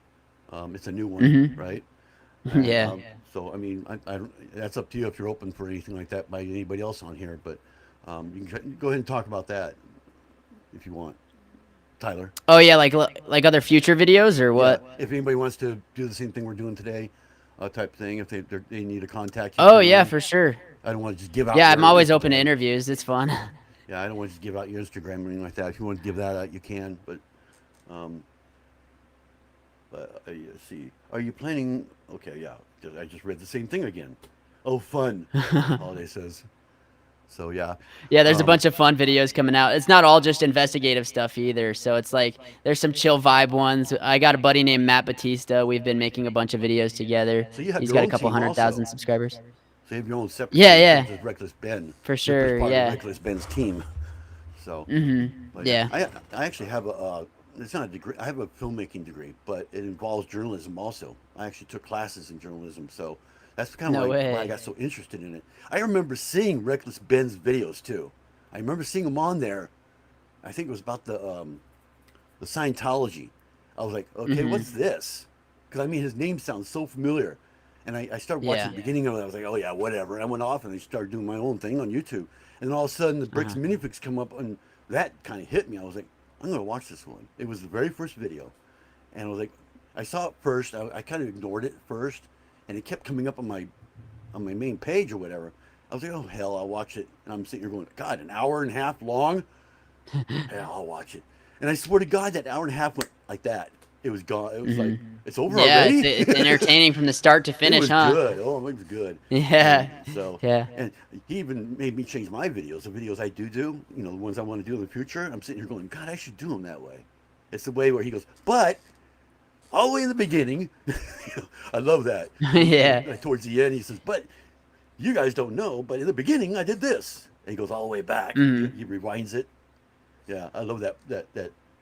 It's a new one, Mhm. right? And Yeah. so, I mean, I don't, that's up to you if you're open for anything like that by anybody else on here. But you can go ahead and talk about that if you want, Tyler. Oh yeah, like other future videos or Yeah, what? if anybody wants to do the same thing we're doing today, type thing, if they need to contact you Oh for yeah, anything, for sure. I don't want to just give out Yeah, I'm your always open to Instagram. interviews. It's fun. Yeah, I don't want to just give out your Instagram or anything like that. If you want to give that out, you can. Um, let's see. Are you planning? Okay, yeah. I just read the same thing again. Oh, fun. Holiday says. So yeah. Yeah, there's a Um, bunch of fun videos coming out. It's not all just investigative stuff either. So it's like there's some chill vibe ones. I got a buddy named Matt Batista. We've been making a bunch of videos together. so you have He's your got a own couple team hundred also. thousand subscribers. So you have your own separate Yeah, team instead yeah, of just Reckless Ben. for You're just sure. part of Yeah. Reckless Ben's team. So, but yeah, Yeah. I actually have it's not a degree. I have a filmmaking degree, but it involves journalism also. I actually took classes in journalism, so that's kind of No why I way. got so interested in it. I remember seeing Reckless Ben's videos too. I remember seeing them on there. I think it was about the Scientology. I was like, okay, Mhm. what's this? Because I mean, his name sounds so familiar. And I started watching Yeah. the beginning of it. I was like, oh yeah, whatever. And I went off and I started doing my own thing on YouTube. And then all of a sudden, the Bricks Uh-huh. Minifix come up, and that kind of hit me. I was like, I'm gonna watch this one. It was the very first video, and I was like, I saw it first. I kind of ignored it first, and it kept coming up on my main page or whatever. I was like, oh hell, I'll watch it. And I'm sitting here going, God, an hour and a half long. Yeah, I'll watch it. And I swear to God, that hour and a half went like that. It was gone. It was like, it's over Yeah, already. it's entertaining from the start to It finish, was huh? good. Oh, it was good. Yeah. And so, Yeah. and he even made me change my videos. The videos I do, the ones I want to do in the future. I'm sitting here going, God, I should do them that way. It's the way where he goes, but all the way in the beginning, I love that. Yeah. Towards the end, he says, but you guys don't know, but in the beginning, I did this. And he goes all the way back. He rewinds it. Yeah, I love that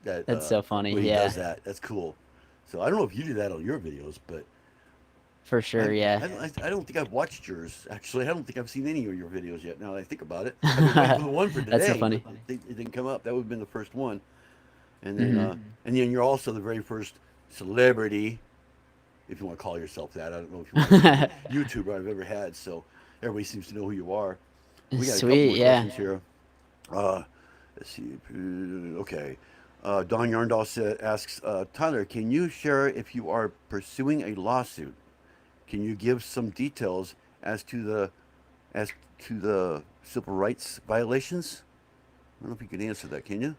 That's so funny. when he Yeah. does that. That's cool. So I don't know if you do that on your videos, but For I, sure. Yeah. I don't think I've watched yours. Actually, I don't think I've seen any of your videos yet. Now that I think about it, I've been waiting for the one for That's so today, but funny. it didn't come up. That would have been the first one. And then you're also the very first celebrity, if you want to call yourself that. I don't know if you want to, YouTuber I've ever had. So everybody seems to know who you are. We got a couple Sweet. more Yeah. questions here. Uh, let's see. Okay. Don Yarndall asks, Tyler, can you share if you are pursuing a lawsuit? Can you give some details as to the civil rights violations? I don't know if you can answer that. Can you?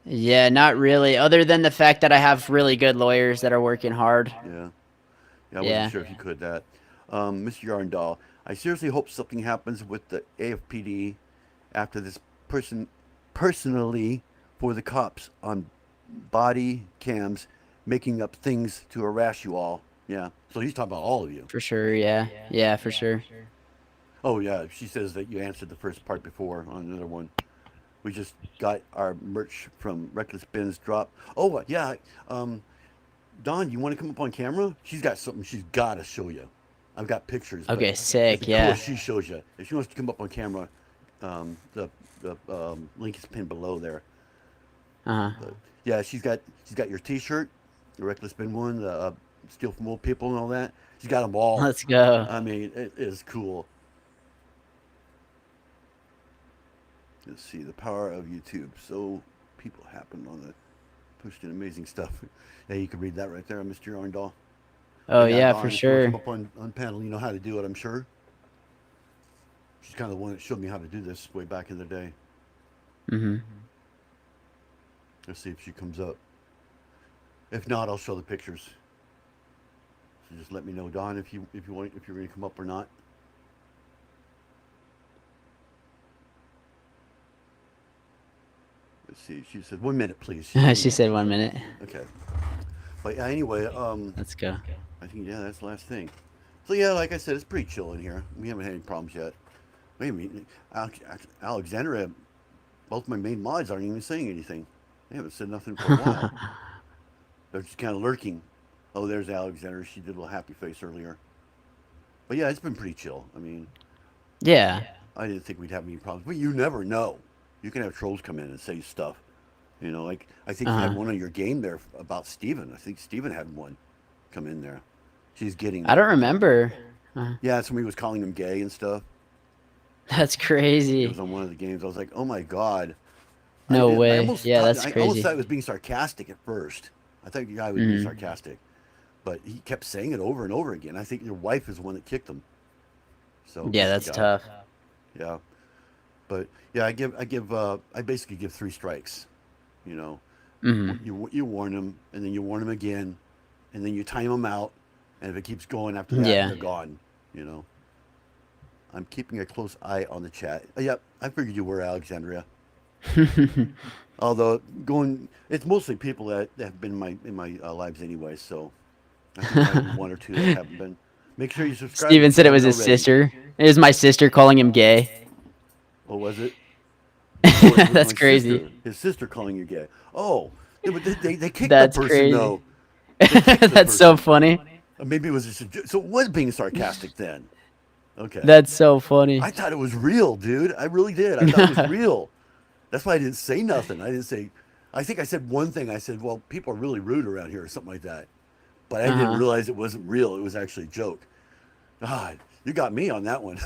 Yeah. Not really. Other than the fact that I have really good lawyers that are working hard. Yeah. Yeah, I wasn't Yeah. sure if you could that. Mr. Yarndall, I seriously hope something happens with the AFPD after this personally for the cops on body cams making up things to harass you all. Yeah. So he's talking about all of you. For sure. Yeah. Yeah. For sure. Oh yeah, she says that you answered the first part before on another one. We just got our merch from Reckless Ben's drop. Oh yeah, um, Don, you want to come up on camera? She's got something she's got to show you. I've got pictures, but Okay, it'd sick. be cool if Yeah. she shows you. If she wants to come up on camera, the link is pinned below there. Uh But yeah, she's got your T-shirt, the Reckless Ben one, the Steal from Old People and all that. She's got them all. Let's go. I mean, it is cool. Let's see the power of YouTube. So people happen on the pushed in amazing stuff. Yeah, you can read that right there, Mr. Yarndall. Oh But yeah, yeah, for Don, if you want to sure. come up on panel, you know how to do it, I'm sure. She's kind of the one that showed me how to do this way back in the day. Mhm. Let's see if she comes up. If not, I'll show the pictures. So just let me know, Don, if you're going to come up or not. Let's see. She said 1 minute, please. She's coming She up. said 1 minute. Okay. But yeah, anyway, Let's go. I think yeah, that's the last thing. So yeah, like I said, it's pretty chill in here. We haven't had any problems yet. Wait a minute, Alexandria. Both my main mods aren't even saying anything. They haven't said nothing for a while. They're just kind of lurking. Oh, there's Alexandria. She did a little happy face earlier. But yeah, it's been pretty chill. I mean, Yeah. I didn't think we'd have any problems. But you never know. You can have trolls come in and say stuff. Like I think you had Uh-huh. one on your game there about Steven. I think Steven had one come in there. She's getting I don't remember. yeah, somebody was calling him gay and stuff. That's It was crazy. on one of the games. I was like, oh my god. I No did. way. Yeah, that's I almost thought crazy. it was being sarcastic at first. I thought the guy was being Mhm. sarcastic, but he kept saying it over and over again. I think your wife is the one that kicked him. So Yeah, good for that's God. tough. Yeah, but yeah, I basically give three strikes. You know, Mhm. you warn them, and then you warn them again, and then you time them out, and if it keeps going after that, Yeah. they're gone. You know, I'm keeping a close eye on the chat. Yep, I figured you were Alexandria. Although it's mostly people that have been in my lives anyway. So I think there might be one or two that haven't been. Make sure you subscribe Steven if you said it was haven't his already. sister. It was my sister calling him gay. Oh, was it? Oh, it was That's my sister. crazy. His sister calling you gay. Oh, yeah, but they kicked the That's person crazy. though. They kicked the That's so person. funny. Maybe it was just so it was being sarcastic then. Okay. That's so funny. I thought it was real, dude. I really did. I thought it was real. That's why I didn't say nothing. I didn't say. I think I said one thing. I said, "Well, people are really rude around here," or something like that. But I didn't Uh-huh. realize it wasn't real. It was actually a joke. God, you got me on that one.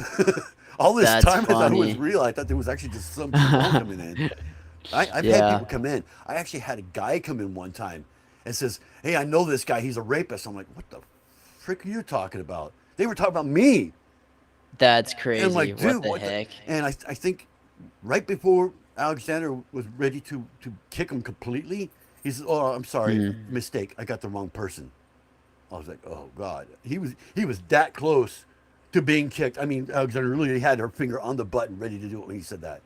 All this That's time I thought it was funny. real. I thought there was actually just some troll coming in. I've had Yeah. people come in. I actually had a guy come in one time and says, "Hey, I know this guy. He's a rapist." I'm like, "What the frick are you talking about?" They were talking about me. That's And I'm crazy. like, What "Dude, the what the?" heck? And I think right before Alexander was ready to kick him completely, he says, "Oh, I'm sorry, Mhm. mistake. I got the wrong person." I was like, "Oh God." He was that close to being kicked. I mean, Alexander really had her finger on the button, ready to do it when he said that.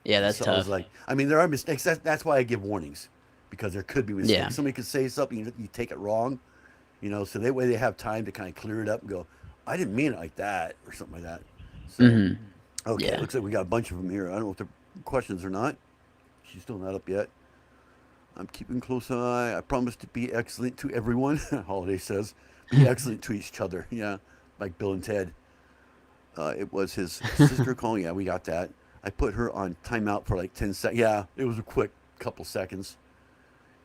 Yeah, that's So I was tough. like, I mean, there are mistakes. That's why I give warnings, because there could be Yeah. mistakes. Somebody could say something, you take it wrong, so that way they have time to kind of clear it up and go, I didn't mean it like that, or something like that. So, Mhm. okay, it Yeah. looks like we got a bunch of them here. I don't know if they're questions or not. She's still not up yet. I'm keeping close eye. I promise to be excellent to everyone. Holiday says, be excellent to each other. Yeah, like Bill and Ted. It was his sister calling. Yeah, we got that. I put her on timeout for like 10 seconds. Yeah, it was a quick couple seconds.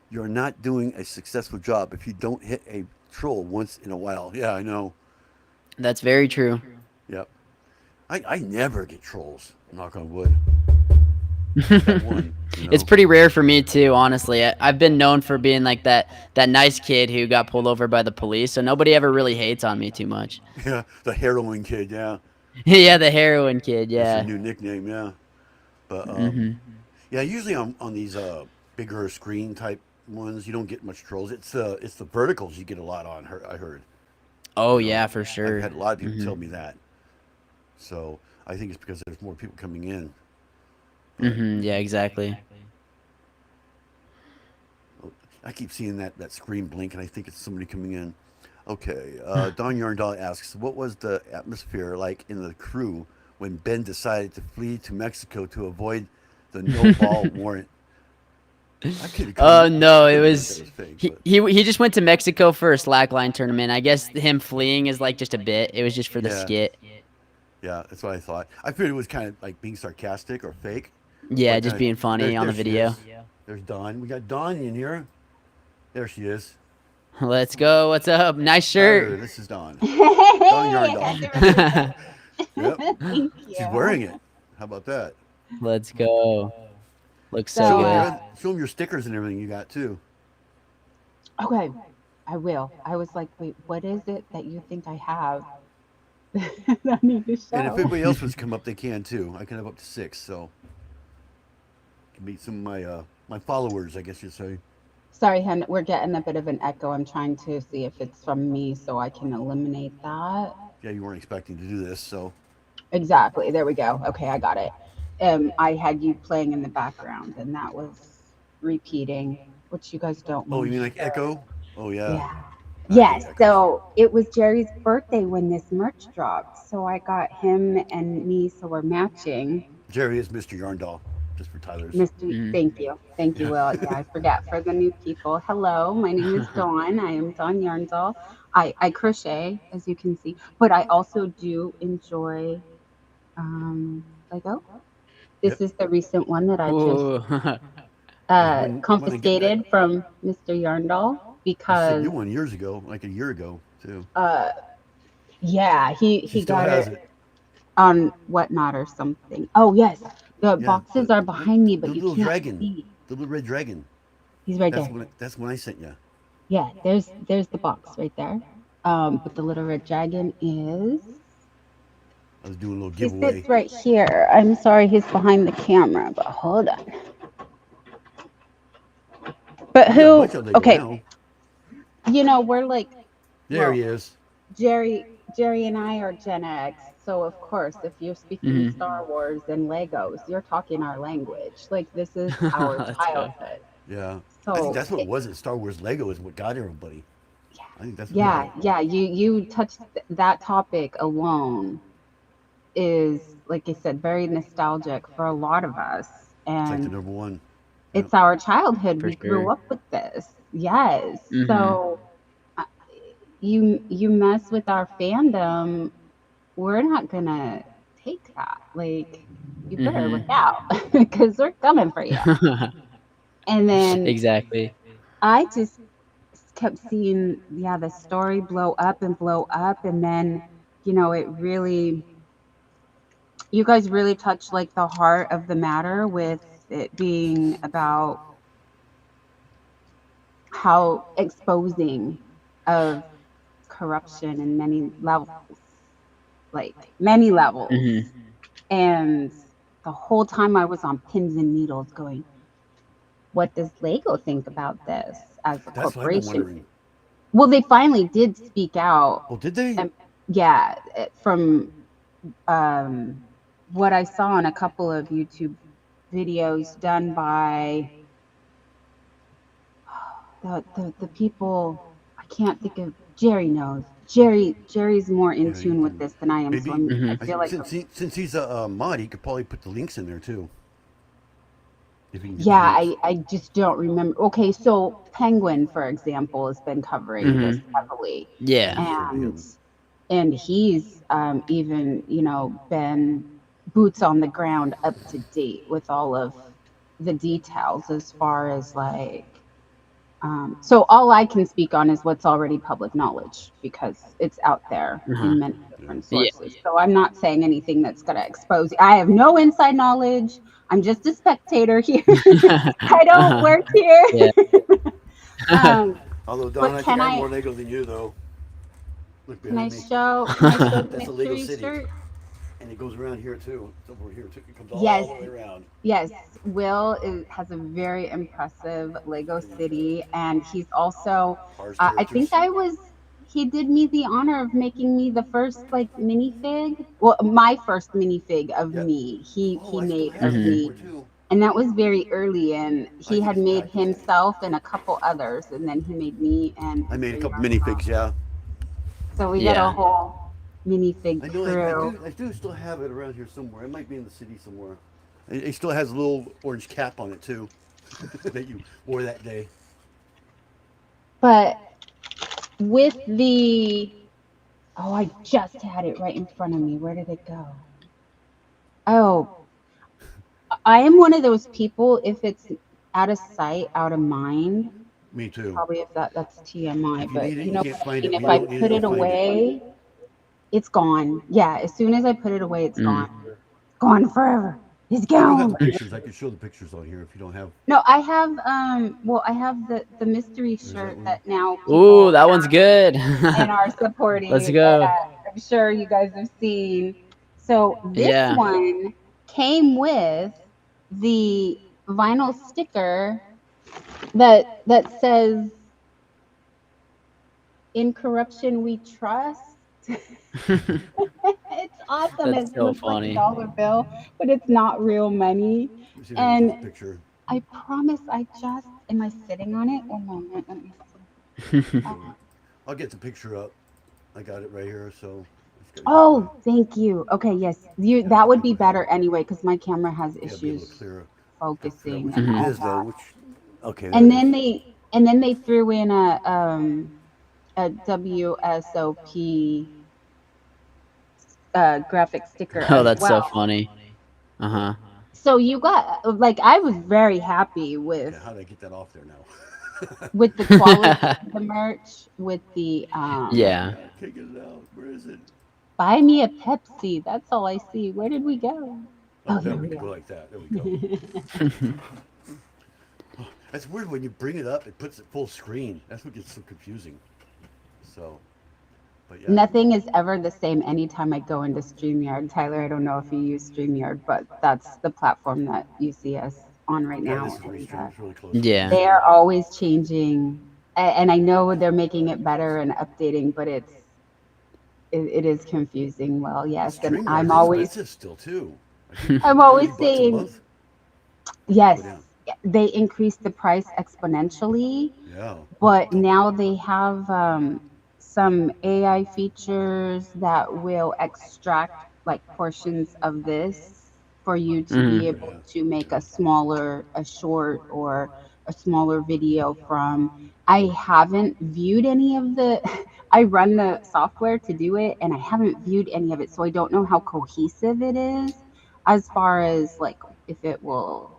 You're not doing a successful job if you don't hit a troll once in a while. Yeah, I know. That's very true. Yep. I never get trolls. Knock on wood. Just that one. It's pretty rare for me too, honestly. I've been known for being like that nice kid who got pulled over by the police, so nobody ever really hates on me too much. Yeah, the heroin kid. Yeah, Yeah, the heroin kid. that's a Yeah. new nickname. Yeah, but Mhm. yeah, usually on these bigger screen type ones, you don't get much trolls. It's the verticals you get a lot on. I heard. Oh You know, yeah, for I've sure. had a lot of people tell Mhm. me that. So I think it's because there's more people coming in. But Mhm. Yeah, exactly. oh, I keep seeing that screen blink, and I think it's somebody coming in. Okay, Don Yarndall asks, what was the atmosphere like in the crew when Ben decided to flee to Mexico to avoid the no ball warrant. I could. Oh no, it was That was fake, he, but he just went to Mexico for a slackline tournament. I guess him fleeing is like just a bit. It was just for the yeah, skit. yeah, that's what I thought. I figured it was kind of like being sarcastic or fake, Yeah, but just being funny on there the she video. is. There's Dawn. We got Dawn in here. There she is. Let's go. What's up? Nice Tyler, shirt. this is Dawn. Hey, Dawn I had Yarndall. to remember. Yep. Thank She's you. wearing it. How about that? Let's go. Looks So, so good. Show them your stickers and everything you got too. Okay, I will. I was like, wait, what is it that you think I have? I need to And if show. anybody else wants to come up, they can too. I can have up to 6, so can meet some of my followers, I guess you'd say. Sorry, Hen, we're getting a bit of an echo. I'm trying to see if it's from me so I can eliminate that. Yeah, you weren't expecting to do this, so Exactly. There we go. Okay, I got it. I had you playing in the background, and that was repeating, which you guys don't oh, want you to mean like hear. Echo? Oh yeah. Yeah. I hate Yes. echoes. So it was Jerry's birthday when this merch dropped. So I got him and me, so we're matching. Jerry is Mr. Yarndall, just for Tyler's. Mr. Mhm. Thank you. Thank you, Yeah. Will. Yeah, I forget for the new people. Hello, my name is Dawn. I am Dawn Yarndall. I crochet, as you can see, but I also do enjoy Lego. This Yep. is the recent one that I just Ooh. There's one I get. confiscated from Mr. Yarndall I sent because you one years ago, like a year ago too. yeah, he She still got has it it. on Whatnot or something. Oh yes, the Yeah. boxes are behind me, but the you little can't dragon, see. the little red dragon. He's right That's there. when I sent you. Yeah, there's the box right there. But the little red dragon is I was doing a little he giveaway. sits right here. I'm sorry he's behind the camera, but hold on. But We got a who? bunch of Lego Okay, now. you know we're like There well, he is. Jerry and I are Gen X, so of course, if you're speaking Mhm. Star Wars and Legos, you're talking our language. Like this is our Let's go. childhood. Yeah. I think So that's what it was. At Star Wars Lego is what got everybody. I think that's what yeah, got it. yeah, you touched that topic alone is like I said, very nostalgic for a lot of us, It's like the and number one. it's our childhood. For We grew sure. up with this. Yes. Mhm. So uh, you mess with our fandom, we're not gonna take that. Like, you better look Mhm. out because we're coming for you. And then Exactly. I just kept seeing, yeah, the story blow up and blow up, and then it really, you guys really touched like the heart of the matter with it being about how exposing of corruption in many levels, like many levels. Mhm. And the whole time I was on pins and needles going, what does Lego think about this as a That's what I've been corporation? wondering. Well, they finally did speak out. Oh, did they? Yeah, from what I saw in a couple of YouTube videos done by the people. I can't think of. Jerry knows. Jerry's more in Yeah, you tune with can. this than I am, so Maybe I feel like since he's a mod, he could probably put the links in there too. If he can get yeah, the links. I just don't remember. Okay, so Penguin, for example, has been covering this heavily, Yeah. and he's even been boots on the ground, up to date with all of the details as far as like. So all I can speak on is what's already public knowledge because it's out there in many different Yeah. sources. So I'm not saying anything that's going to expose. I have no inside knowledge. I'm just a spectator here. I don't work here. Yeah. Although but Don, I can think I have I more Lego than you though. Look can I behind me, show the That's a Lego mystery City. shirt? and it goes around here too. It's over here too. It comes all Yes. the way around. Yes, Will has a very impressive Lego City, and he's also, Cars I think characters. he did me the honor of making me the first like minifig. Well, my first minifig of Yep. me. He Oh, I still made have of that me, one too. and that was very early. And he think had it's made back. himself and a couple others, and then he made me and. I made a couple minifigs, yeah. So we got Yeah. a whole minifig I know. crew. I do still have it around here somewhere. It might be in the city somewhere. It still has a little orange cap on it too that you wore that day. But with the, oh, I just had it right in front of me. Where did it go? Oh, I am one of those people, if it's out of sight, out of mind, Me too. probably if that's TMI, If you but need it, you you know can't what I find it. mean? When If you I don't need it, put you'll it find it. away, it's gone. Yeah, as soon as I put it away, it's Mm. gone. Gone forever. It's Well, we got the gone. pictures. I can show the pictures on here if you don't have. No, I have well, I have the mystery There's that shirt one. that now Ooh, people that one's good. and are Let's supporting that go. I'm sure you guys have seen. So this Yeah. one came with the vinyl sticker that says "In corruption we trust." It's awesome. That's It so looks like a funny. dollar bill, but it's not real money. Let me see if I can get And this picture. I promise I just, am I sitting on it? One moment, let me see. So I'll get the picture up. I got it right here. So it's got to get Oh, thank you. Okay, yes, you, yeah, that would be be able to have better anyway, because my camera has yeah, be able to issues clear figure out focusing which and one it all Mhm. is though. that. Which okay, there And it is. then they threw in a WSOP graphic sticker Oh, as that's so well. funny. Uh-huh. So you got, like, I was very happy Okay, how did I get that off there now? with the quality of the merch, with the Yeah. I can't get it out. Where is it? buy me a Pepsi. That's all I see. Where did we go? Oh, Oh, there here we we can go are. like that. There we go. That's weird when you bring it up. It puts it full screen. That's what gets so confusing. So, but yeah, Nothing is ever the same anytime I go into StreamYard. Tyler, I don't know if you use StreamYard, but that's the platform that you see us on right yeah, this now. is And restream. It's really close to Yeah. they restream. are always changing. And I know they're making it better and updating, but it is confusing. Well, And yes, and StreamYard's expensive still too. I think I'm always $30 a saying month. What's it yes. go down? They increased the price exponentially, Yeah. but now they have some AI features that will extract like portions of this for you to be Mhm. able Yeah. to make Yeah. a short or a smaller video from. I haven't viewed any of the, I run the software to do it and I haven't viewed any of it, so I don't know how cohesive it is as far as like if it will.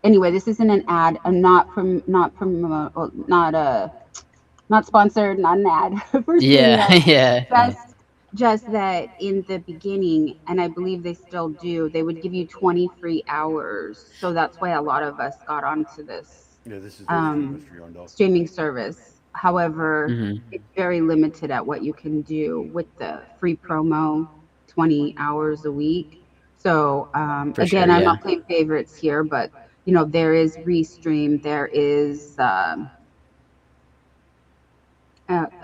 Anyway, this isn't an ad. I'm not sponsored, not an ad for Yeah. StreamYard. Yeah. Just that in the beginning, and I believe they still do, they would give you 20 free hours. So that's why a lot of us got onto this Yeah. This is restream, um, Mr. Yarndall. streaming service. However, Mhm. it's very limited at what you can do with the free promo, 20 hours a week. So For sure, again, I'm yeah. not playing favorites here, but you know there is Restream, there is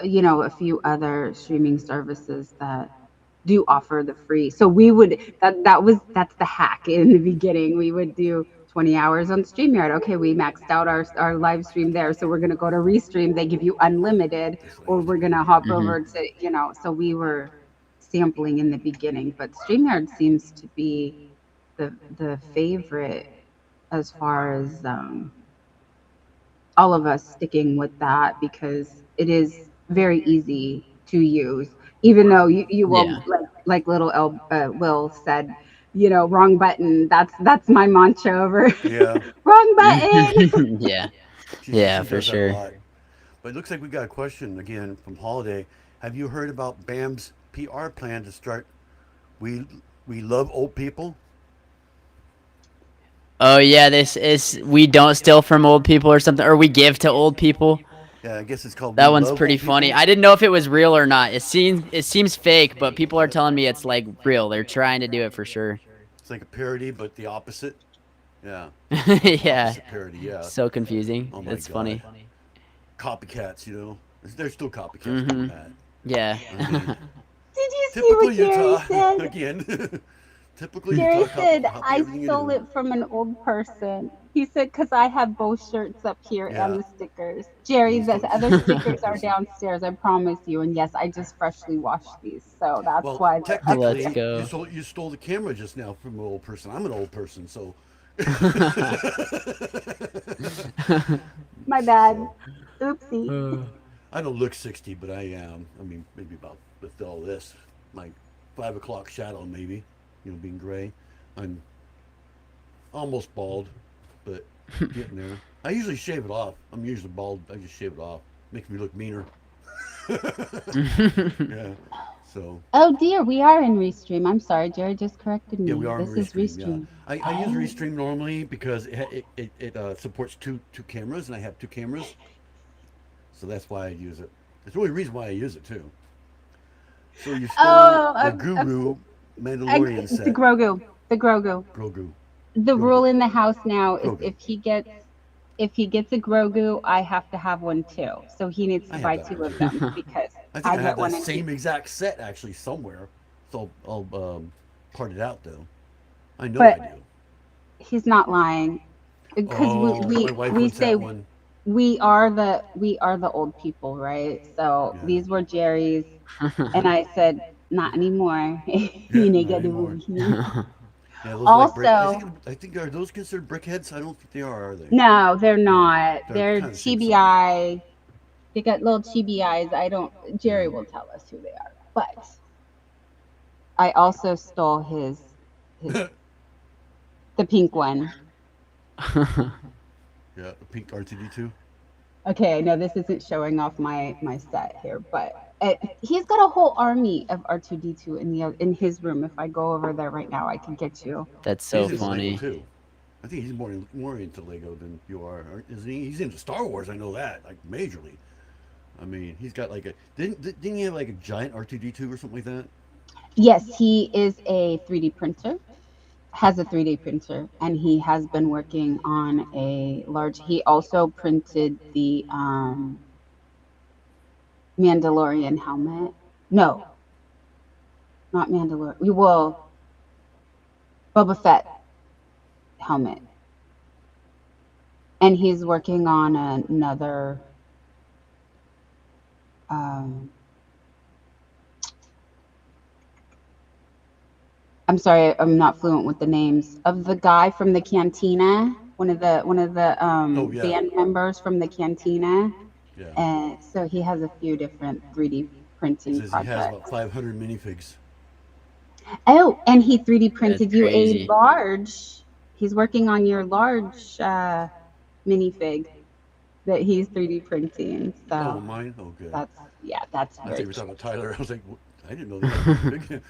you know, a few other streaming services that do offer the free. So we would, that's the hack in the beginning. We would do 20 hours on StreamYard. Okay, we maxed out our live stream there. So we're gonna go to Restream. They give you unlimited, This or link. we're gonna hop Mhm. over to, you know, so we were sampling in the beginning. But StreamYard seems to be the favorite as far as all of us sticking with that because it is very easy to use. Even though you will, Yeah. like little Will said, you know, wrong button. That's my mantra over Yeah. wrong button. Yeah. She Yeah, for does that a sure. lot. But it looks like we got a question again from Holiday. Have you heard about BAM's PR plan to start We We Love Old People? Oh yeah, this is we don't steal from old people or something, or we give to old people. Yeah, I guess it's called We That one's Love pretty Old funny. People. I didn't know if it was real or not. It seems fake, but people are telling me it's like real. They're trying to do it for sure. It's like a parody, but the opposite. Yeah, Yeah. opposite parody. Yeah. So confusing. Oh my It's God. funny. Copycats, you know. They're still copycats doing Mhm. that. Yeah. I mean, Did you see typical what Jerry Utah said? again. Typical Jerry Utah said, copy I everything you stole do. it from an old person. He said, because I have both shirts up here and Yeah. the stickers. And Jerry, he the stole other it from stickers a are person. downstairs, I promise you. And yes, I just freshly washed these. So that's Well, why they're up Let's there. technically, go. you stole the camera just now from an old person. I'm an old person, so My bad. So, Oopsie. I don't look 60, but I am. I mean, maybe about with all this, my 5 o'clock shadow, maybe, being gray. I'm almost bald, but getting there. I usually shave it off. I'm usually bald. I just shave it off. Makes me look meaner. Yeah. So, Oh dear, we are in Restream. I'm sorry, Jared just corrected yeah, me. we are on This is Restream. Yeah. Restream. I use Restream normally because it supports two cameras, and I have two cameras. So that's why I use it. It's the only reason why I use it, too. So you stole Oh, the Guru Mandalorian the set. Grogu. The Grogu. Grogu. The Grogu. rule in the house now is Grogu. if he gets a Grogu, I have to have one too. So he needs I to have buy that two one of too. them because I think I I get have that one and same exact set actually somewhere. So I'll part it out though. I know I but do. he's not lying because we Oh, my we, wife we wants say that one. we are the old people, right? So Yeah. these were Jerry's, and I said not anymore. Yeah, You not nigga anymore. do. Yeah, those like brick. Also, I think are those considered brickheads? I don't think they are they? no, they're No, not. they're They're kind of the same size. TBI. They got little chibi eyes. I don't. Yeah. Jerry will tell us who they are. But I also stole his the pink one. Yeah, the pink R2D2. Okay, I know this isn't showing off my set here, but he's got a whole army of R2D2 in his room. If I go over there right now, I can get you. That's He's so into Lego funny. too. I think he's more into Lego than you are, isn't he? He's into Star Wars. I know that, like majorly. I mean, he's got like a didn't he have like a giant R2D2 or something like that? Yes, he is a 3D printer. Has a 3D printer, and he has been working on a large. He also printed the Mandalorian helmet. No, not Mandalorian. Well, Boba Fett helmet, and he's working on another. Um, I'm sorry, I'm not fluent with the names of the guy from the Cantina. One of the Oh yeah, band members from the Cantina, yeah. and so he has a few different 3D It printing says he has projects. about 500 minifigs. Oh, and he 3D That's printed you a crazy. large. He's working on your large minifig that he's 3D printing. Oh, So mine. Oh, good. that's yeah, that's I thought very you were talking cute. about Tyler. I was like, I didn't know they had a minifig.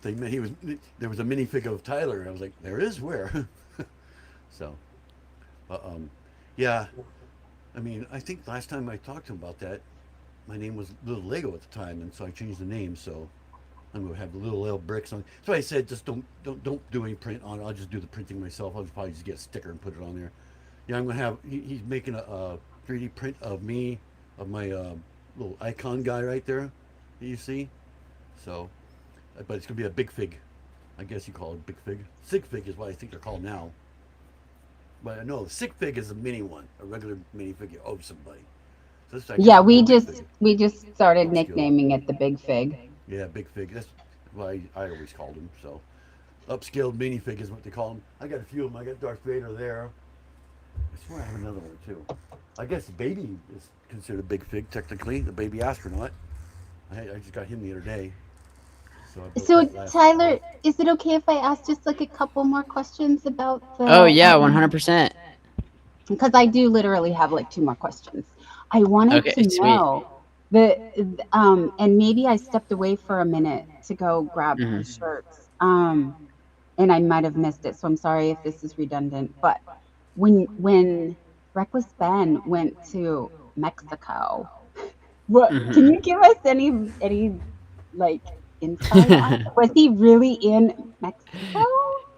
He was there was a minifig of Tyler. I was like, there is where. So, yeah. I mean, I think last time I talked to him about that, my name was Little Lego at the time, and so I changed the name. So I'm gonna have the little L bricks on. So I said, just don't do any print on it. I'll just do the printing myself. I'll probably just get a sticker and put it on there. Yeah, I'm gonna have. He's making a 3D print of me, of my little icon guy right there that you see. So, but it's gonna be a big fig. I guess you call it big fig. Sig fig is what I think they're called now. But no, the sig fig is a mini one, a regular mini fig you owe somebody. So this I guess Yeah, would be we a big just fig, we just started upscale. nicknaming it the Big Fig. Yeah, big fig. That's what I always called him. So, upscaled minifig is what they call them. I got a few of them. I got Darth Vader there. I swear I have another one too. I guess the baby is considered a big fig technically. The baby astronaut. I just got him the other day. So I built So that last. Tyler, is it okay if I ask just like a couple more questions about Oh the yeah, 100%. because I do literally have like two more questions. I wanted Okay, to sweet. know and maybe I stepped away for a minute to go grab Hmm. the shirts. And I might have missed it, so I'm sorry if this is redundant. But when Reckless Ben went to Mexico, what can Hmm. you give us any like insight on it? Was he really in Mexico?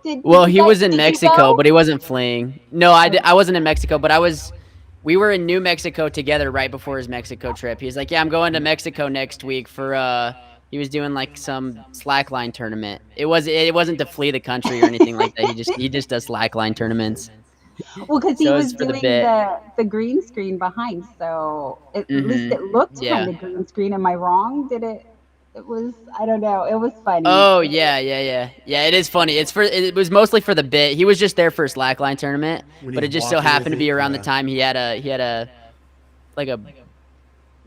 Did Well, you he guys was in did you Mexico, go? but he wasn't fleeing. No, Okay. I wasn't in Mexico, but we were in New Mexico together right before his Mexico trip. He was like, "Yeah, I'm going to Mexico next week for he was doing like some slackline tournament. It wasn't to flee the country or anything like that. He just does slackline tournaments. Well, because he So was it's for the doing bit. the green screen behind, so at least Hmm. it looked kind Yeah. of green screen. Am I wrong? Did it? It was, I don't know, it was funny. Oh yeah, yeah, yeah, yeah. It is funny. It was mostly for the bit. He was just there for a slackline tournament, When but it he's just so walking with happened to be it, around the yeah. time he had a like a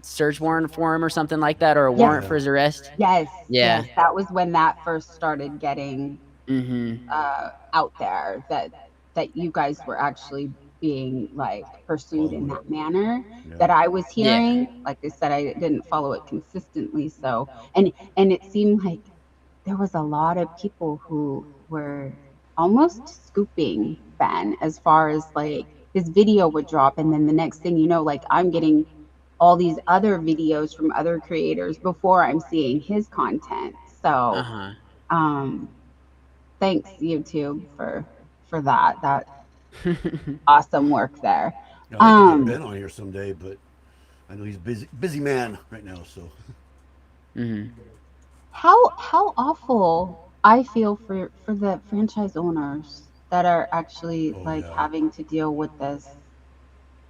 search warrant for him or something like that, or a warrant Yes. for his arrest. Yes, Yeah. yes, that was when that first started getting Mhm. out there, that you guys were actually being like pursued in that manner, Yeah. that I was Yeah. hearing. Like I said, I didn't follow it consistently, so and it seemed like there was a lot of people who were almost scooping Ben, as far as like his video would drop, and then the next thing you know, like I'm getting all these other videos from other creators before I'm seeing his content. Uh So huh. um thanks YouTube for that awesome work there. I'd like to get um Ben on here someday, but I know he's busy man right now. So Mhm. how awful I feel for the franchise owners that are actually oh like yeah, having to deal with this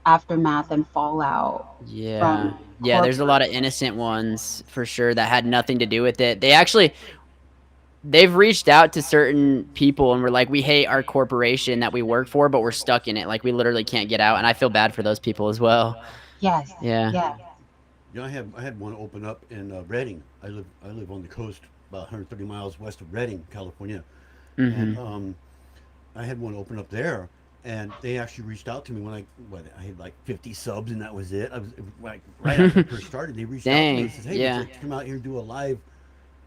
aftermath and fallout Yeah. from Yeah. There's a lot corporate. of innocent ones for sure that had nothing to do with it. They've reached out to certain people and were like, we hate our corporation that we work for, but we're stuck in it. Like we literally can't get out. And I feel bad for those people as well. Yes, Yeah. yes. yeah. I had one open up in Redding. I live on the coast, about 130 miles west of Redding, California, and Mhm. I had one open up there, and they actually reached out to me when I had like 50 subs, and that was it. I was like right after I first started. They reached out to me and Dang. says, "Hey, would you Yeah. like to come out here and do a live,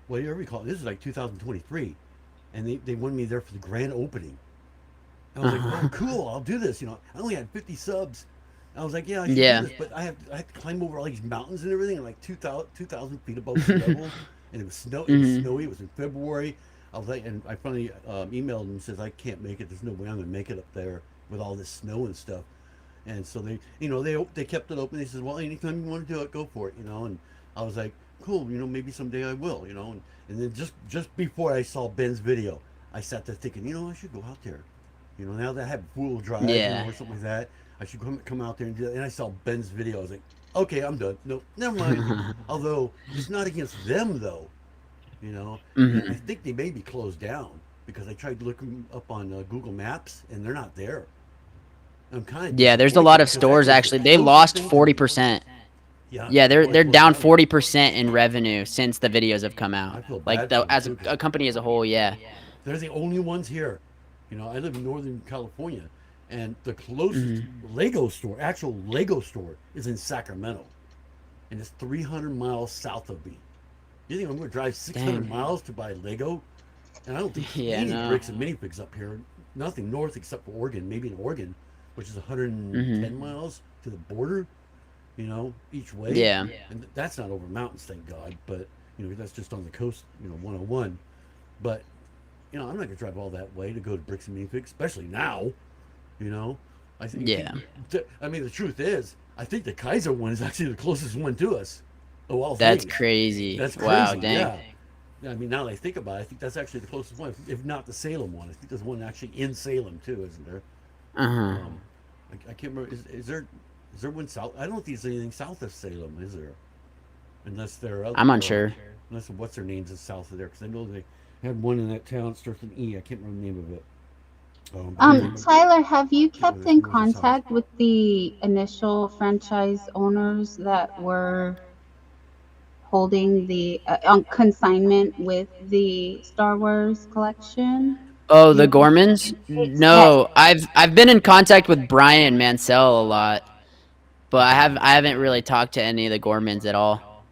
whatever you call it?" This is like 2023, and they wanted me there for the grand opening. I was like, Uh-huh. "Oh, cool! I'll do this." You know, I only had 50 subs. I was like, "Yeah, I should do Yeah. this," but I have to climb over all these mountains and everything, like 2,000 feet above sea level, and it was snow. It was Mhm. snowy. It was in February. I was like, and I finally emailed him and says, "I can't make it. There's no way I'm gonna make it up there with all this snow and stuff." And so they, they kept it open. They said, "Well, anytime you want to do it, go for it," And I was like, "Cool, maybe someday I will," And then just before I saw Ben's video, I sat there thinking, I should go out there. Now that I have four-wheel drive, Yeah. or something like that, I should come out there and do that. And I saw Ben's video. I was like, "Okay, I'm done. No, never mind." Although it's not against them though, and I Mhm. think they may be closed down because I tried looking up on Google Maps and they're not there. I'm kind of Yeah, there's a lot disappointed of because that stores is the actually. They closest lost thing to me. 40%. Yeah, Yeah, they're they're probably they're closed down down. 40% in revenue since the videos have come out. I feel Like bad for them as too because a company as a whole, yeah. they're the only ones here. I live in Northern California, and the closest Mhm. Actual Lego store, is in Sacramento, and it's 300 miles south of me. You think I'm going to drive 600 Dang. miles to buy Lego? And I don't think Yeah, any no. bricks and minifigs up here. Nothing north except for Oregon, maybe in Oregon, which is 110 Mhm. miles to the border, each way. Yeah. And that's not over mountains, thank God. But that's just on the coast, 101. But I'm not going to drive all that way to go to bricks and minifigs, especially now. You know, I think. Yeah. I mean, the truth is, I think the Kaiser one is actually the closest one to us. Of all That's things. crazy. That's Wow, crazy. dang. Yeah. I mean, now that I think about it, I think that's actually the closest one, if not the Salem one. I think there's one actually in Salem too, isn't there? Uh-huh. I can't remember. Is there one south? I don't think there's anything south of Salem, is there? Unless there are other. I'm unsure. Unless what's their names is south of there, because I know they had one in that town starts with an E. I can't remember the name of it. But I remember- Tyler, have you Yeah, kept there's in one in the south. contact with the initial franchise owners that were holding the on consignment with the Star Wars collection? Oh, the You- Gormans? Yes. No, I've been in contact with Brian Mansell a lot, but I haven't really talked to any of the Gormans at all.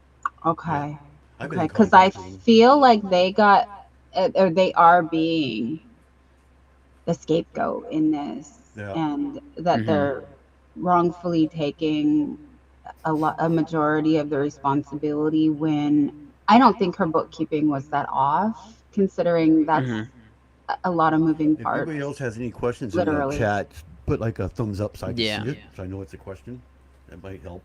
Okay. I've been Okay, in because I contact with them. feel like they got, or they are being the scapegoat in this, Yeah. and that Mhm. they're wrongfully taking a majority of the responsibility, when I don't think her bookkeeping was that off, considering that's Mhm. a lot of moving If parts. anybody else has any questions in the Literally. chat, put like a thumbs up so I can Yeah. see it, so I know it's a question. That might help.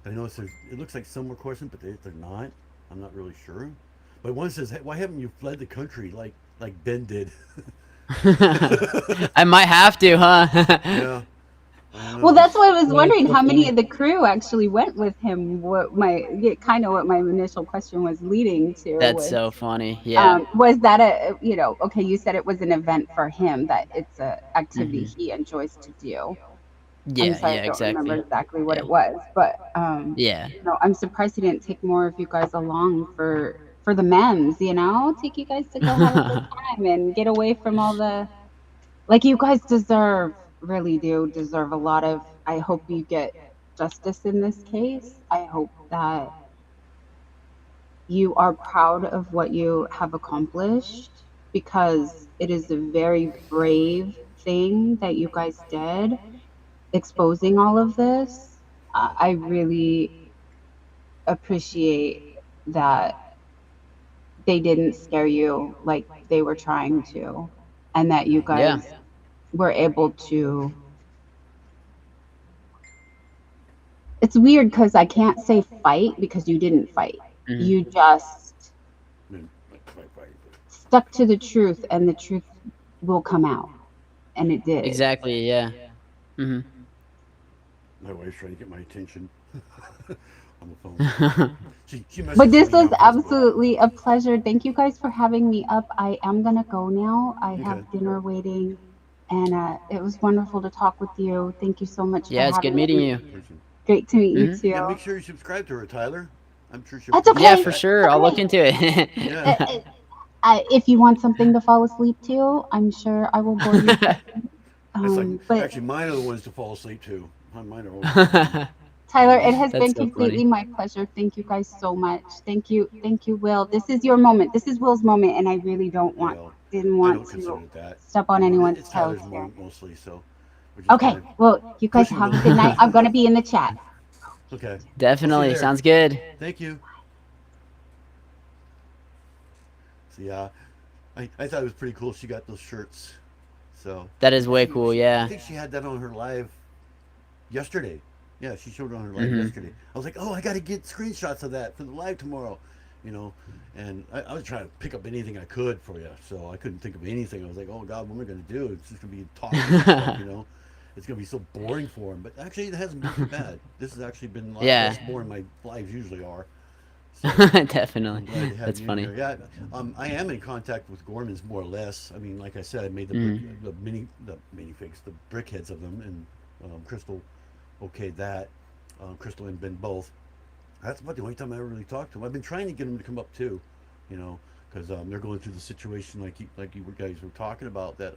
I know it looks like some more questions, but they're not. I'm not really sure. But one says, hey, "Why haven't you fled the country like Ben did?" I might have to, huh? Yeah. I Well, know. that's why I was That's wondering so how many funny. of the crew actually went with him. Kind of what my initial question was leading to That's so funny. Yeah. was that okay, you said it was an event for him, that it's a activity Hmm. he enjoys to do. I'm Yeah. sorry, Yeah. I don't remember Exactly. exactly what Yeah. it was, but Yeah. I'm surprised he didn't take more of you guys along for the memes, take you guys to go have a good time and get away from all the, like, you guys really do deserve a lot of, I hope you get justice in this case. I hope that you are proud of what you have accomplished, because it is a very brave thing that you guys did, exposing all of this. I really appreciate that they didn't scare you like they were trying to, and that you Yeah. guys were able to. It's weird because I can't say fight because you didn't fight. Hmm. You just I mean, not quite right, but stuck to the truth, and the truth will come out. And it did. Exactly. Yeah. Hmm. my wife's trying to get my attention on the phone. She But messages this me was on Facebook. absolutely a pleasure. Thank you guys for having me up. I am going to go now. I Okay. have dinner waiting. And it was wonderful to talk with you. Thank you so much for Yeah. It's good having meeting me. you. Person. Great to meet you Hmm. too. Yeah, make sure you subscribe to her, Tyler. I'm sure she'll That's appreciate Yeah, okay. for that. sure. It's I'll look okay. into it. Yeah. Uh, uh, if you want something to fall asleep to, I'm sure I will bore you. It's like But actually mine are the ones to fall asleep to. Mine are always fun. You Tyler, know. it has That's been so funny. completely my pleasure. Thank you guys so much. Thank you, Will. This is your moment. This is Will's moment, and I really Well, didn't I want don't to consider it that. step on anyone's It's toes Tyler's here. mostly, so we're just kind Okay, of well, you guys pushing have the a good night. I'm gonna be in the chat. Okay. I'll see you Definitely. there. Sounds good. Thank you. So yeah, I thought it was pretty cool. She got those shirts. So That is I way think cool. I Yeah. think she had that on her live yesterday. Yeah, she showed it on her live Hmm. yesterday. I was like, oh, I got to get screenshots of that for the live tomorrow, you know. And I was trying to pick up anything I could for you, so I couldn't think of anything. I was like, oh God, what am I going to do? It's just going to be talking and stuff, you know. It's going to be so boring for him. But actually, it hasn't been too bad. This has actually been a lot Yeah. less boring than my lives usually are. So Definitely. I'm glad to have That's you in funny. here. Yeah, I am in contact with Gormans more or less. I mean, like I said, I made Hmm. the mini figs, the brickheads of them, and Crystal okayed that. Crystal and Ben both. That's about the only time I ever really talked to them. I've been trying to get them to come up too, you know, because they're going through the situation like you guys were talking about that.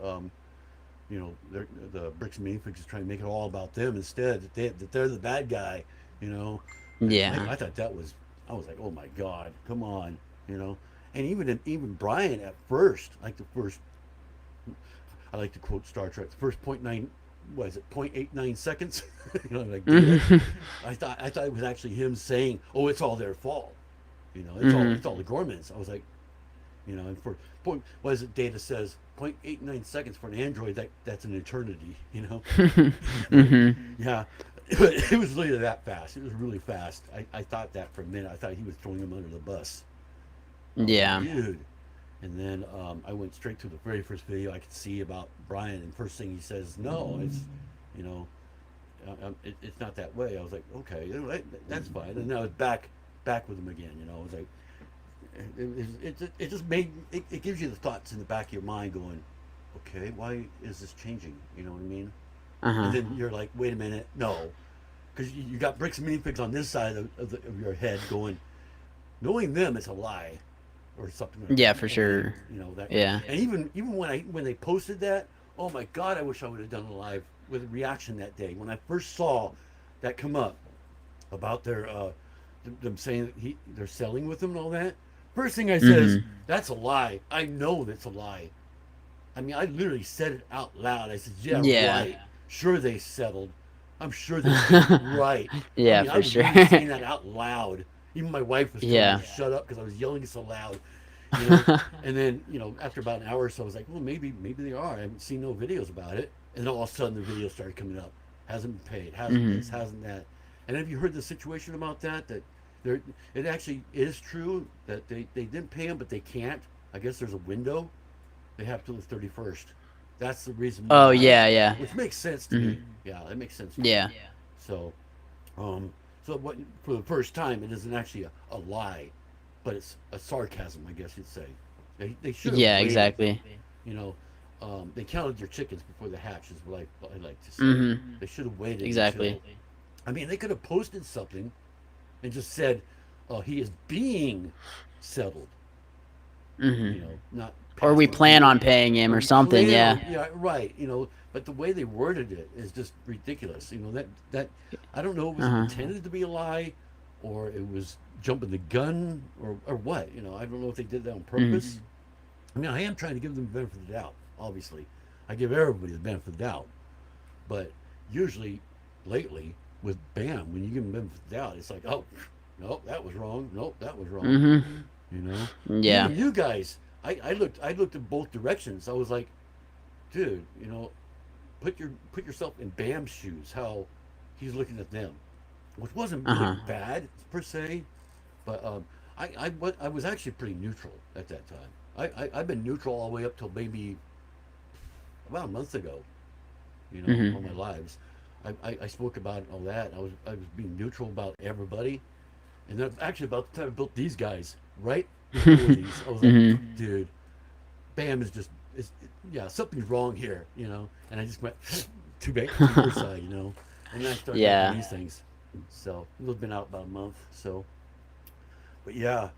You know, the bricks and minifigs is trying to make it all about them instead. That they're the bad guy, you know. And Yeah. I thought that was, I was like, oh my God, come on, you know. And even Brian at first, like the first, I like to quote Star Trek, the first point nine, what is it, 0.89 seconds, you know, like data. Hmm. I thought it was actually him saying, oh, it's all their fault, you know, Hmm. it's all the Gormans. I was like, you know, and for point, what is it? Data says 0.89 seconds for an android. That's an eternity, you know. Hmm. Yeah, it was really that fast. It was really fast. I thought that for a minute. I thought he was throwing him under the bus. I was like, Yeah. dude. And then I went straight to the very first video I could see about Brian, and first thing he says, no, it's, you know, it's not that way. I was like, okay, you know, that's fine. And then I was back with him again. You know, I was like, it just made it gives you the thoughts in the back of your mind going, okay, why is this changing? You know what I mean? And Uh-huh. then you're like, wait a minute, no, because you got bricks and minifigs on this side of your head going, knowing them, it's a lie or something like Yeah, that. for And then, sure. you know that. Yeah. And even when they posted that, oh my God, I wish I would have done a live with a reaction that day when I first saw that come up about their them saying that they're selling with them and all that. First thing I said is, Hmm. that's a lie. I know that's a lie. I mean, I literally said it out loud. I said, yeah, Yeah. right. Sure, they settled. I'm sure they settled. Right. I Yeah, mean, I for was sure. literally saying that out loud. Even my wife was telling me Yeah. to shut up because I was yelling so loud, you know. And then, you know, after about an hour or so, I was like, well, maybe they are. I haven't seen no videos about it. And then all of a sudden, the video started coming up. Hasn't been paid. Hasn't Hmm. this. Hasn't that. And have you heard the situation about that? That there, it actually is true that they didn't pay them, but they can't. I guess there's a window. They have till the 31st. That's the reason Oh why, yeah, yeah. which makes sense to Hmm. me. Yeah, that makes sense. To me. Yeah. So, um, so what for the first time, it isn't actually a lie, but it's a sarcasm, I guess you'd say. They should have Yeah, waited. exactly. You know, they counted their chickens before the hatch is what I like to say. Mhm. They should have waited until. Exactly. I mean, they could have posted something and just said, he is being settled." Mhm. Not Or we passed on to plan you. on paying him Or or we something, plan yeah. on, yeah, right. But the way they worded it is just ridiculous. That I don't know if it was Uh-huh. intended to be a lie, or it was jumping the gun, or what. I don't know if they did that on Mhm. purpose. I mean, I am trying to give them the benefit of the doubt. Obviously, I give everybody the benefit of the doubt, but usually, lately with Bam, when you give them the benefit of the doubt, it's like, oh, nope, that was wrong. Nope, that was wrong. Mhm. You know, Yeah. even you guys. I looked in both directions. I was like, dude, put yourself in Bam's shoes. How he's looking at them, which wasn't really Uh-huh. bad per se, but I was actually pretty neutral at that time. I've been neutral all the way up till maybe about a month ago. Mhm. All my lives. I spoke about all that. I was being neutral about everybody, and then actually about the time I built these guys, right before these, I was like, Mhm. dude, Bam is just yeah, something's wrong here, and I just went to your side, and then I started making Yeah. these things. So it's been out about a month. So, but yeah,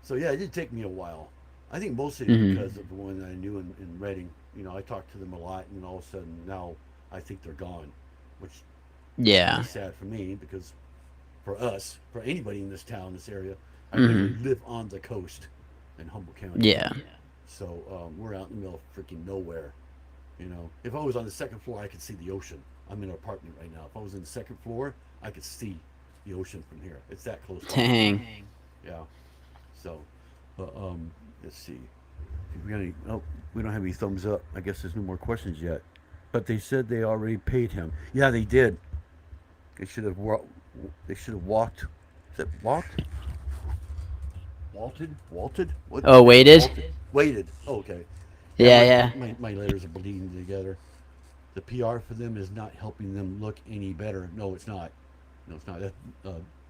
so yeah, it did take me a while. I think mostly Mhm. because of the one that I knew in Reading. I talked to them a lot, and all of a sudden now I think they're gone, which is really Yeah. sad for me because for us, for anybody in this town, this area, I literally Mhm. live on the coast in Humboldt County. Yeah. So we're out in the middle of freaking nowhere. If I was on the second floor, I could see the ocean. I'm in an apartment right now. If I was in the second floor, I could see the ocean from here. It's that close to me. Dang. Yeah. So, but let's see. If we got any? Oh, we don't have any thumbs up. I guess there's no more questions yet. But they said they already paid him. Yeah, they did. They should have. They should have walked. Is it walked? Walted? Walted? What? Oh, Yeah, waited? walted. Waited. Oh, okay. Yeah, Yeah, my, yeah. my, my letters are bleeding together. The PR for them is not helping them look any better. No, it's not. No, it's not. That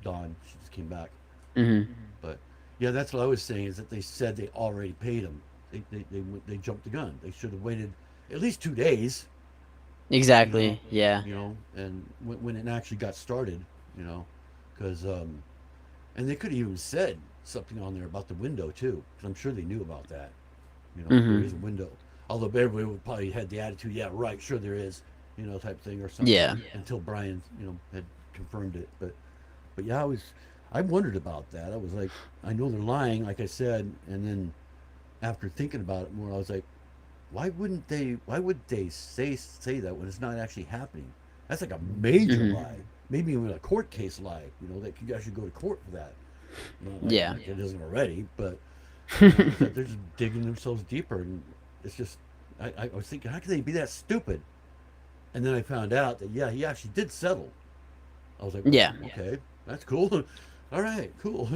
Dawn, she just came back. Mhm. But yeah, that's what I was saying is that they said they already paid him. They jumped the gun. They should have waited at least 2 days. You know, Exactly. Yeah. and when it actually got started, you know, because and they could have even said something on there about the window too, because I'm sure they knew about that. There is a Mhm. window. Although everybody would probably had the attitude, yeah, right, sure there is, type thing or something. Yeah. Until Brian, had confirmed it. But yeah, I wondered about that. I was like, I know they're lying, like I said, and then after thinking about it more, I was like, why wouldn't they? Why would they say that when it's not actually happening? That's like a major Mhm. lie. Maybe even a court case lie. That you guys should go to court for that. Yeah. Like it isn't already, but that they're just digging themselves deeper, and it's just I was thinking, how can they be that stupid? And then I found out that yeah, he actually did settle. I was like, Yeah. okay, that's cool. All right, cool.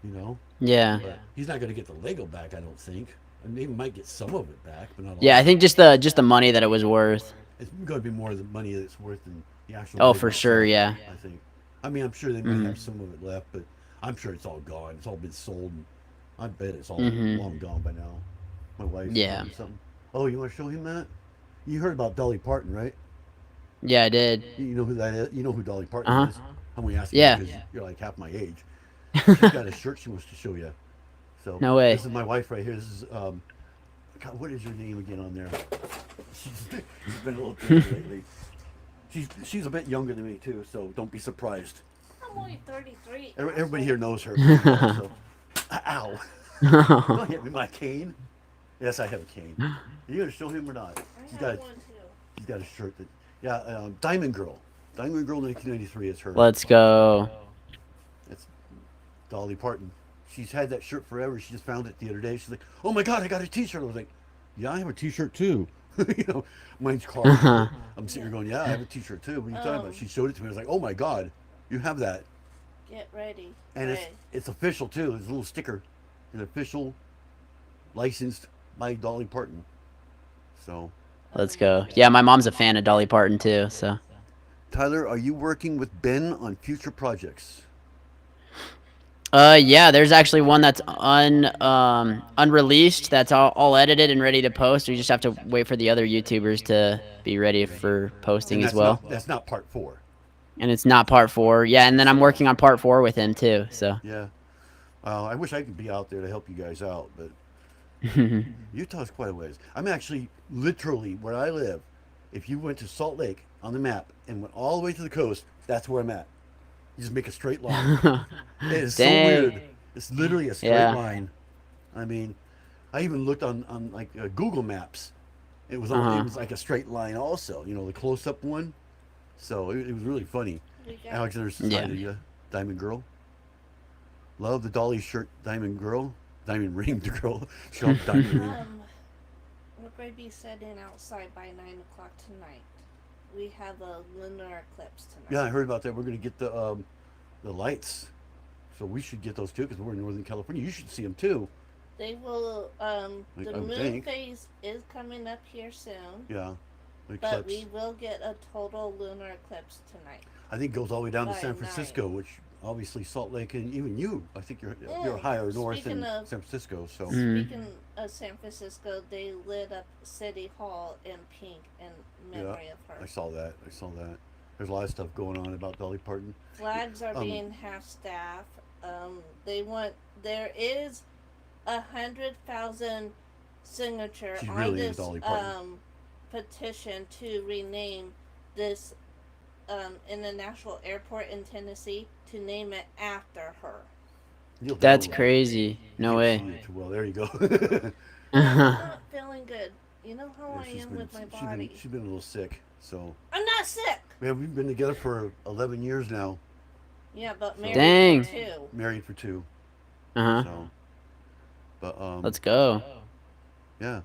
you know, Yeah. but he's not going to get the Lego back, I don't think. I mean, he might get some of it back, but not all. Yeah, I of it. think just the money that it was worth. It's going to be more the money that it's worth than the actual. Oh, Lego for sure, itself, yeah. I think. I mean, I'm sure they might Mhm. have some of it left, but I'm sure it's all gone. It's all been sold. And I bet it's all Mhm. long gone by now. My wife's Yeah. telling me something. Oh, you want to show him that? You heard about Dolly Parton, right? Yeah, I did. You know who that is? You know who Dolly Parton Uh-huh. is? I'm only asking Yeah. you because you're like half my age. She's got a shirt she wants to show you. So No way. this is my wife right here. This is God, what is your name again on there? She's been a little busy lately. She's a bit younger than me too, so don't be surprised. I'm only 33. Everybody here knows her. Pretty well, so. Ow! Don't hit me with my cane. Yes, I have a cane. Are you gonna show him or not? I have one too. She's got a shirt that. Yeah, Diamond Girl. Diamond Girl 1993 is her. Let's go. It's Dolly Parton. She's had that shirt forever. She just found it the other day. She's like, "Oh my God, I got a T-shirt." I was like, "Yeah, I have a T-shirt too." Mine's Carl. I'm sitting here going, "Yeah, I have a T-shirt too." What are you talking about? She showed it to me. I was like, "Oh my God, you have that!" Get ready. And Red. it's official too. There's a little sticker. It's official, licensed by Dolly Parton. So Let's go. Yeah, my mom's a fan of Dolly Parton too, so. Tyler, are you working with Ben on future projects? Yeah, there's actually one that's unreleased. That's all edited and ready to post. We just have to wait for the other YouTubers to be ready for posting And as well. that's not part 4. And it's not part 4. Yeah, and then I'm working on part 4 with him too. So. Yeah. I wish I could be out there to help you guys out, but Utah's quite a ways. I'm actually literally where I live. If you went to Salt Lake on the map and went all the way to the coast, that's where I'm at. You just make a straight line. It is so Dang. weird. It's literally a straight Yeah. line. I mean, I even looked on like Google Maps. It was Uh-huh. like a straight line also. You know, the close up one. So it was really funny. We got Alexander Yeah. Society, Diamond Girl. Love the Dolly shirt, Diamond Girl. Diamond Ring Girl. Show up Diamond Ring. we're going to be setting outside by 9 o'clock tonight. We have a lunar eclipse tonight. Yeah, I heard about that. We're going to get the lights. So we should get those too because we're in Northern California. You should see them too. They will. I The would moon think. phase is coming up here soon, Yeah. The but eclipse. we will get a total lunar eclipse tonight. I think it goes all the way down to by San 9. Francisco, which obviously Salt Lake and even you, I think you're higher north Speaking than of- San Francisco. So Mm. Speaking of San Francisco, they lit up City Hall in pink in memory of her. I saw that. There's a lot of stuff going on about Dolly Parton. Flags are being half staff. There is 100,000 signature She's on really into this Dolly Parton. petition to rename this international airport in Tennessee to name it after her. You'll That's download it. crazy. No You can't way. see it too well, there you go. I'm not feeling good. You know how I she's am been, with my she's body. been she's been a little sick. So I'm not sick. we've been together for 11 years now, Yeah, but married Dang. for 2. married for 2. Uh-huh. So, but Let's go. yeah,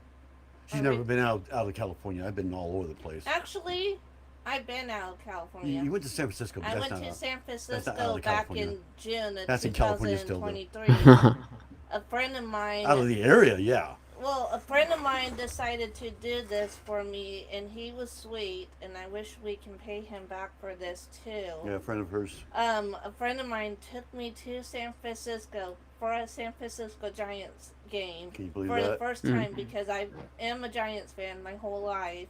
she's Are never we- been out of California. I've been all over the place. Actually, I've been out of California. You went to San Francisco, but I that's went not to out. San not Francisco out of back California. in June of That's in California still, though. 2023. A friend of mine, Out of the area, yeah. well, a friend of mine decided to do this for me, and he was sweet, and I wish we can pay him back for this too. Yeah, a friend of hers. A friend of mine took me to San Francisco for a San Francisco Giants game Can you believe for the that? first time because I am a Giants fan my whole life,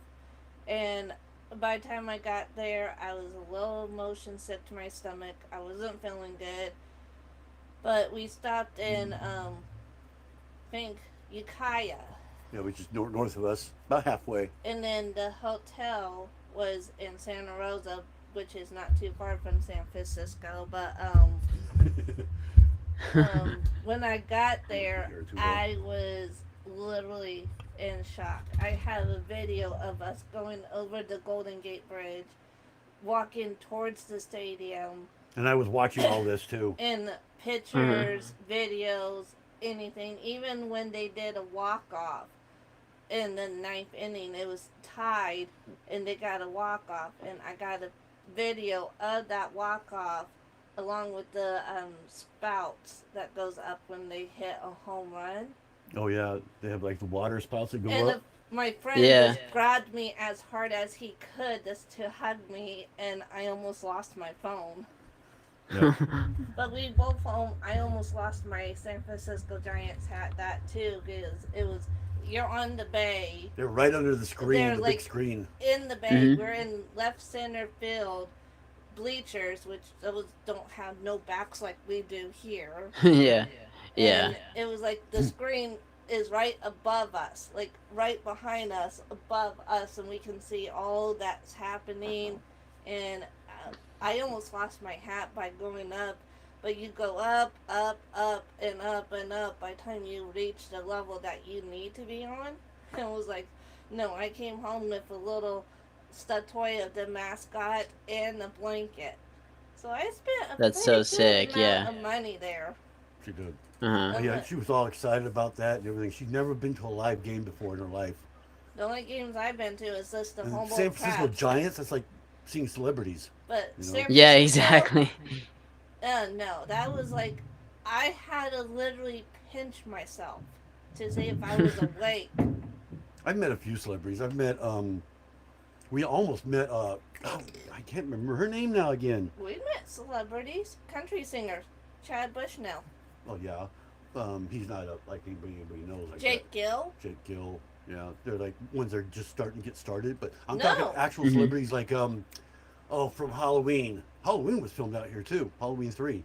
and by the time I got there, I was a little motion sick to my stomach. I wasn't feeling good, but we stopped in I think Ukiah, Yeah, which is north of us, about halfway. and then the hotel was in Santa Rosa, which is not too far from San Francisco. But when I got there, You're too low. I was literally in shock. I have a video of us going over the Golden Gate Bridge, walking towards the stadium, And I was watching all this too. and pictures, videos, anything. Even when they did a walk-off in the 9th inning, it was tied, and they got a walk-off, and I got a video of that walk-off along with the spouts that goes up when they hit a home run. Oh yeah, they have like the water spouts that go And up. my friend Yeah. just grabbed me as hard as he could just to hug me, and I almost lost my phone. Yeah. But we both I almost lost my San Francisco Giants hat that too, because it was, you're on the bay, They're right under the screen, They're the like- big screen. in the bay. Mhm. We're in left center field bleachers, which those don't have no backs like we do here. Yeah. Yeah. And it was like the screen is right above us, like right behind us, above us, and we can see all that's happening. And I almost lost my hat by going up, but you go up, up, up, and up and up by the time you reach the level that you need to be on. And it was like, no, I came home with a little statuette of the mascot and a blanket. So I spent a That's pretty so good sick, amount yeah. of money there. She did. Uh-huh. Yeah, she was all excited about that and everything. She'd never been to a live game before in her life. The only games I've been to is just the And Humboldt San Francisco Crabs. Giants, that's like seeing celebrities. But You know? San Yeah, Francisco- exactly. No, that was like, I had to literally pinch myself to see if I was awake. I've met a few celebrities. I've met we almost met I can't remember her name now again. We met celebrities, country singers, Chad Bushnell, Oh yeah, he's not like anybody knows like Jake that. Gill. Jake Gill. Yeah, they're like ones that are just starting to get started. But I'm No. talking actual Mhm. celebrities like oh, from Halloween. Halloween was filmed out here too. Halloween 3.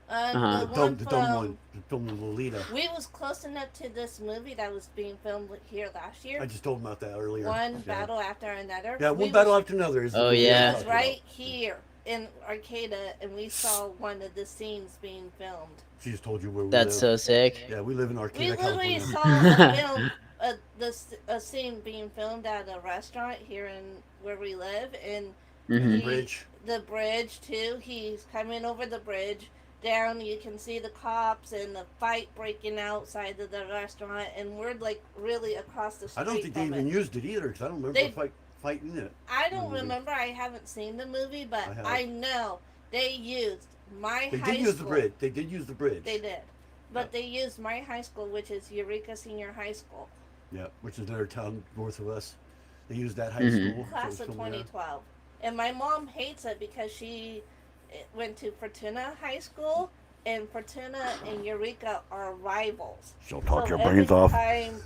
Uh-huh. The The one dumb from one. The film with Lolita. we was close enough to this movie that was being filmed here last year. I just told him about that earlier. One Yeah. battle after another. Yeah, We one battle was- after another is. Oh, the movie I'm yeah. It was talking right about. here in Arcata, and we saw one of the scenes being filmed. She just told you where we That's so live. sick. Yeah, we live in We Arcata, literally California. saw a film, a scene being filmed at a restaurant here in where we live, and Hmm. he- Bridge. the bridge too. He's coming over the bridge. Down, you can see the cops and the fight breaking outside of the restaurant, and we're like really across the street. I don't think they from even it. used it either because I don't remember They- the fighting it. I don't movie. remember. I haven't seen the movie, but I have. I know they used my They high did use the school. bridge. They did use the bridge. They did, but Yeah. they used my high school, which is Eureka Senior High School, Yeah, which is another town north of us. They used that high Mhm. school. so class it was of filmed there. 2012. And my mom hates it because she went to Fortuna High School, and Fortuna and Eureka are rivals. She'll So talk your every brains off. time-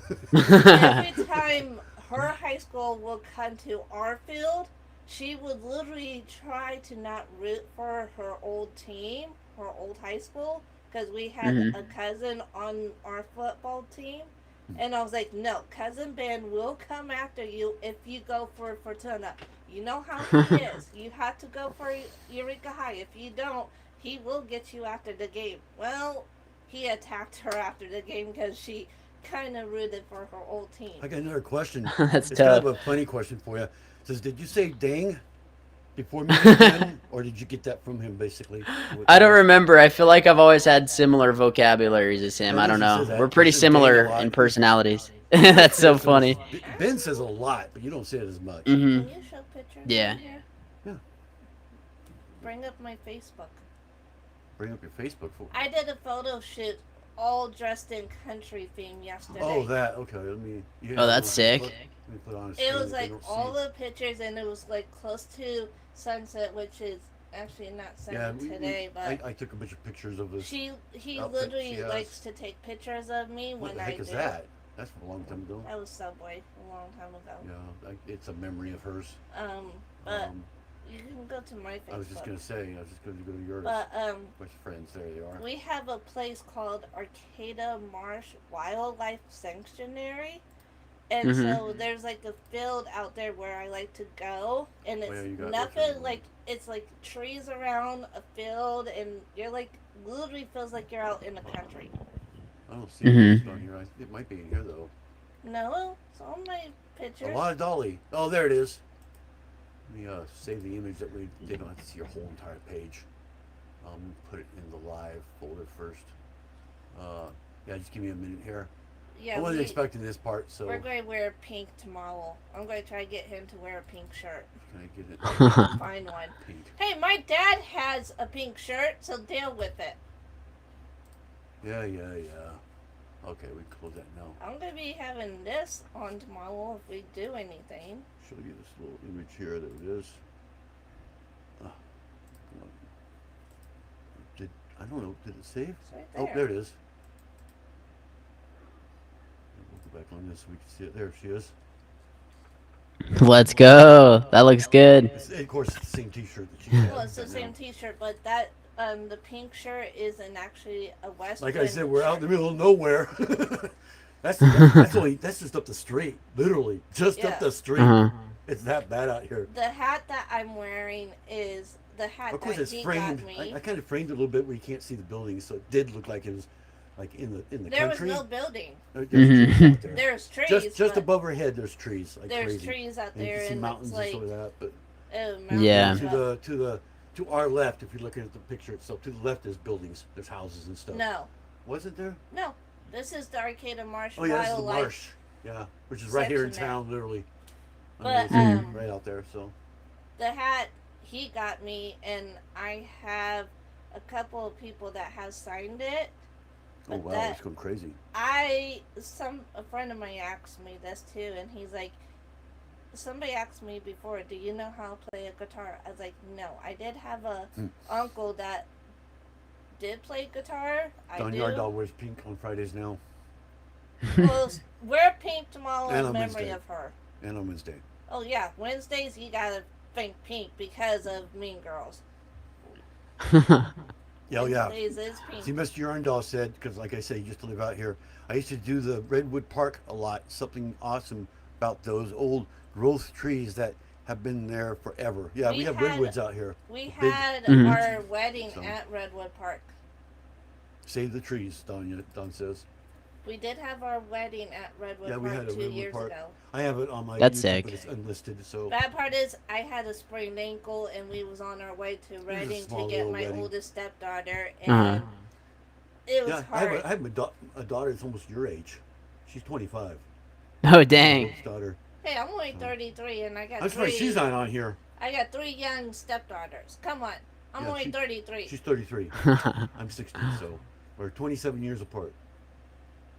every time her high school will come to our field, she would literally try to not root for her old team, her old high school, because we had Mhm. a cousin on our football team. And I was like, no, cousin Ben will come after you if you go for Fortuna. You know how he is. You have to go for Eureka High. If you don't, he will get you after the game. Well, he attacked her after the game because she kind of rooted for her old team. I got another question. That's It's kind tough. of a funny question for you. It says, did you say dang before meeting him, or did you get that from him basically? I don't remember. I feel like I've always had similar vocabularies as him. Yeah, I don't he know. says that. We're He pretty says dang a similar lot. in personalities. That's so funny. Ben says a lot, but you don't say it as much. Hmm. Can you show pictures? Yeah. on here? Yeah. Bring up my Facebook. Bring up your Facebook for. I did a photo shoot all dressed in country theme yesterday. Oh, that. Okay, let me. You Oh, have that's it on sick. Facebook? Let me put it on a It screen was so they like don't see all it. the pictures, and it was like close to sunset, which is actually not Yeah, sunny today, but I took a bunch of pictures of this. he outfit literally she has. likes to take pictures of me What when the I heck do. is that? That's from a long time ago. That was Subway a long time ago. Yeah, it's a memory of hers. But Um, you can go to my Facebook. I was just gonna say, I was just gonna go to yours. But Which friends? There they are. we have a place called Arcata Marsh Wildlife Sanctuary. And Mhm. so there's like a field out there where I like to go, and Oh, it's yeah, you got nothing pictures of like it's like trees around a field, and you're like literally feels like you're out in the country. I don't see Mhm. it on here. It might be in here though. No, it's on my pictures. A lot of Dolly. Oh, there it is. Let me save the image that way they don't have to see your whole entire page. Put it in the live folder first. Yeah, just give me a minute here. Yeah, I wasn't expecting this part, so we're going to wear pink tomorrow. I'm going to try to get him to wear a pink shirt. can I get it Find one. pink? Hey, my dad has a pink shirt, so deal with it. Yeah. Okay, we can close that now. I'm going to be having this on tomorrow if we do anything. Show you this little image here. There it is. Come on. I don't know. Did it save? It's right Oh, there. there it is. We'll go back on this so we can see it. There she is. Let's go. That looks good. Of course, it's the same T-shirt that she has. Well, it's the right same now. T-shirt, but that the pink shirt isn't actually a Western. Like I said, we're out in the shirt. middle of nowhere. that's just up the street, literally, just Yeah. up the street. Uh-huh. It's that bad out here. The hat that I'm wearing is the hat Of course, that it's he framed. got me. I kind of framed it a little bit where you can't see the buildings, so it did look like it was like in the there country. was no building. There's Mhm. trees out there. There's trees. just but above her head, there's trees. Like there's crazy. trees out And you there, can see and mountains it's like and stuff like that. But Yeah. to our left, if you're looking at the picture itself, to the left there's buildings, there's houses and stuff. No, Wasn't there? no. This is the Arcata Marsh Oh yeah, this is the Wildlife. marsh. Yeah, which is right here in section there. town, literally. I But, mean, it's um, right out there. So The hat he got me, and I have a couple of people that have signed it. oh But wow, that- it's going crazy. A friend of mine asked me this too, and he's like, somebody asked me before, do you know how to play a guitar? I was like, no. I did have a Hmm. uncle that did play guitar. I Don do. Yardall wears pink on Fridays now Well, wear pink tomorrow And in on memory Wednesday. of her. and on Wednesday. Oh yeah, Wednesdays you gotta think pink because of Mean Girls. Yeah, oh, yeah. Wednesdays is pink. See, Mr. Yarndall said, because like I say, he used to live out here. I used to do the Redwood Park a lot. Something awesome about those old growth trees that have been there forever. Yeah, we We have had- redwoods out here. We Big- had Mhm. our wedding So- at Redwood Park. Save the trees, Don says. We did have our wedding at Redwood Yeah, we Park had a 2 Redwood years Park. ago. I have it on my That's YouTube, sick. but it's unlisted. So Bad part is I had a sprained ankle and we was on our way to Reading to small get little my wedding. oldest stepdaughter and Uh-huh. it was yeah, I have, hard. I have a daughter that's almost your age. She's 25. Oh My dang. oldest daughter. Hey, I'm only 33 and I got I'm surprised she's not on here. I got 3 young stepdaughters. Come on. I'm Yeah, only 33. She's 33. I'm 60, so we're 27 years apart.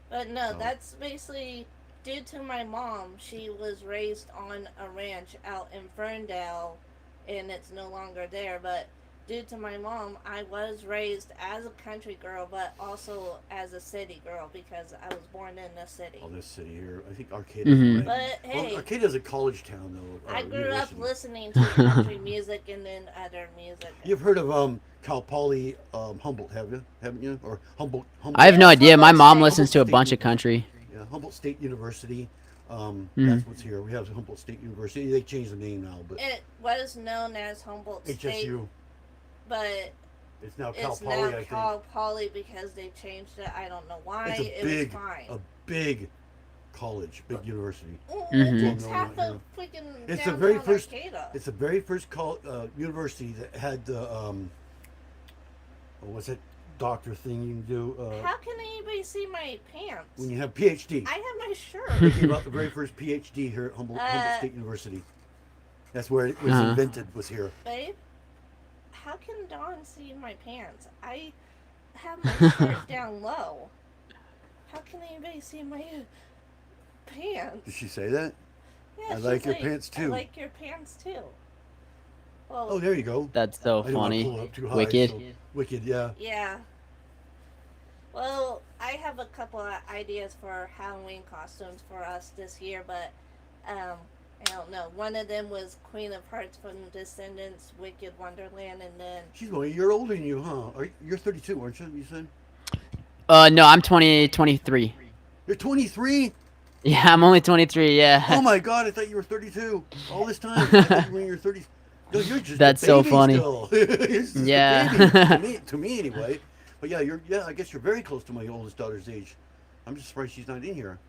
But no, Oh. that's basically due to my mom. She was raised on a ranch out in Ferndale, and it's no longer there. But due to my mom, I was raised as a country girl, but also as a city girl because I was born in the city. Oh, this city here. I think Arcata's Mhm. right. But hey, Well, Arcata's a college town, though. I grew up university. listening to country music and then other music. You've heard of Cal Poly Humboldt, haven't you? Or Humboldt. I have no idea. My mom Humboldt listens to a State bunch of University. country. Yeah, Humboldt State University. Mhm. That's what's here. We have Humboldt State University. They changed the name now, but It was known as Humboldt State, HSU. but It's now Cal it's Poly, now I think. Cal Poly because they changed it. I don't know why. It's a It big, was fine. a big college, big university. Mhm. It's Well, half no, of freaking It's the downtown very first- Arcata. It's the very first university that had the what's that doctor thing you can do How can anybody see my pants? when you have PhD. I have my shirt. They came out the very first PhD here at Humboldt State University. That's where it was Uh-huh. invented. Was here. Babe, how can Dawn see my pants? I have my shirt down low. How can anybody see my pants? Did she say that? Yeah, I like she's your pants, I too. like your pants too. Well, Oh, there you go. That's so I didn't wanna funny. pull it up too high, Wicked. so- wicked, yeah. yeah. Well, I have a couple of ideas for Halloween costumes for us this year, but I don't know. One of them was Queen of Hearts from Descendants, Wicked Wonderland, and then She's only a year older than you, huh? You're 32, aren't you? You said No, I'm 23. you're 23. Yeah, I'm only 23. Yeah. Oh my God! I thought you were 32 all this time. I thought you were in your 30s. No, you're just That's a so baby funny. Still. You're just a Yeah. baby. to me anyway. But yeah, I guess you're very close to my oldest daughter's age. I'm just surprised she's not in here.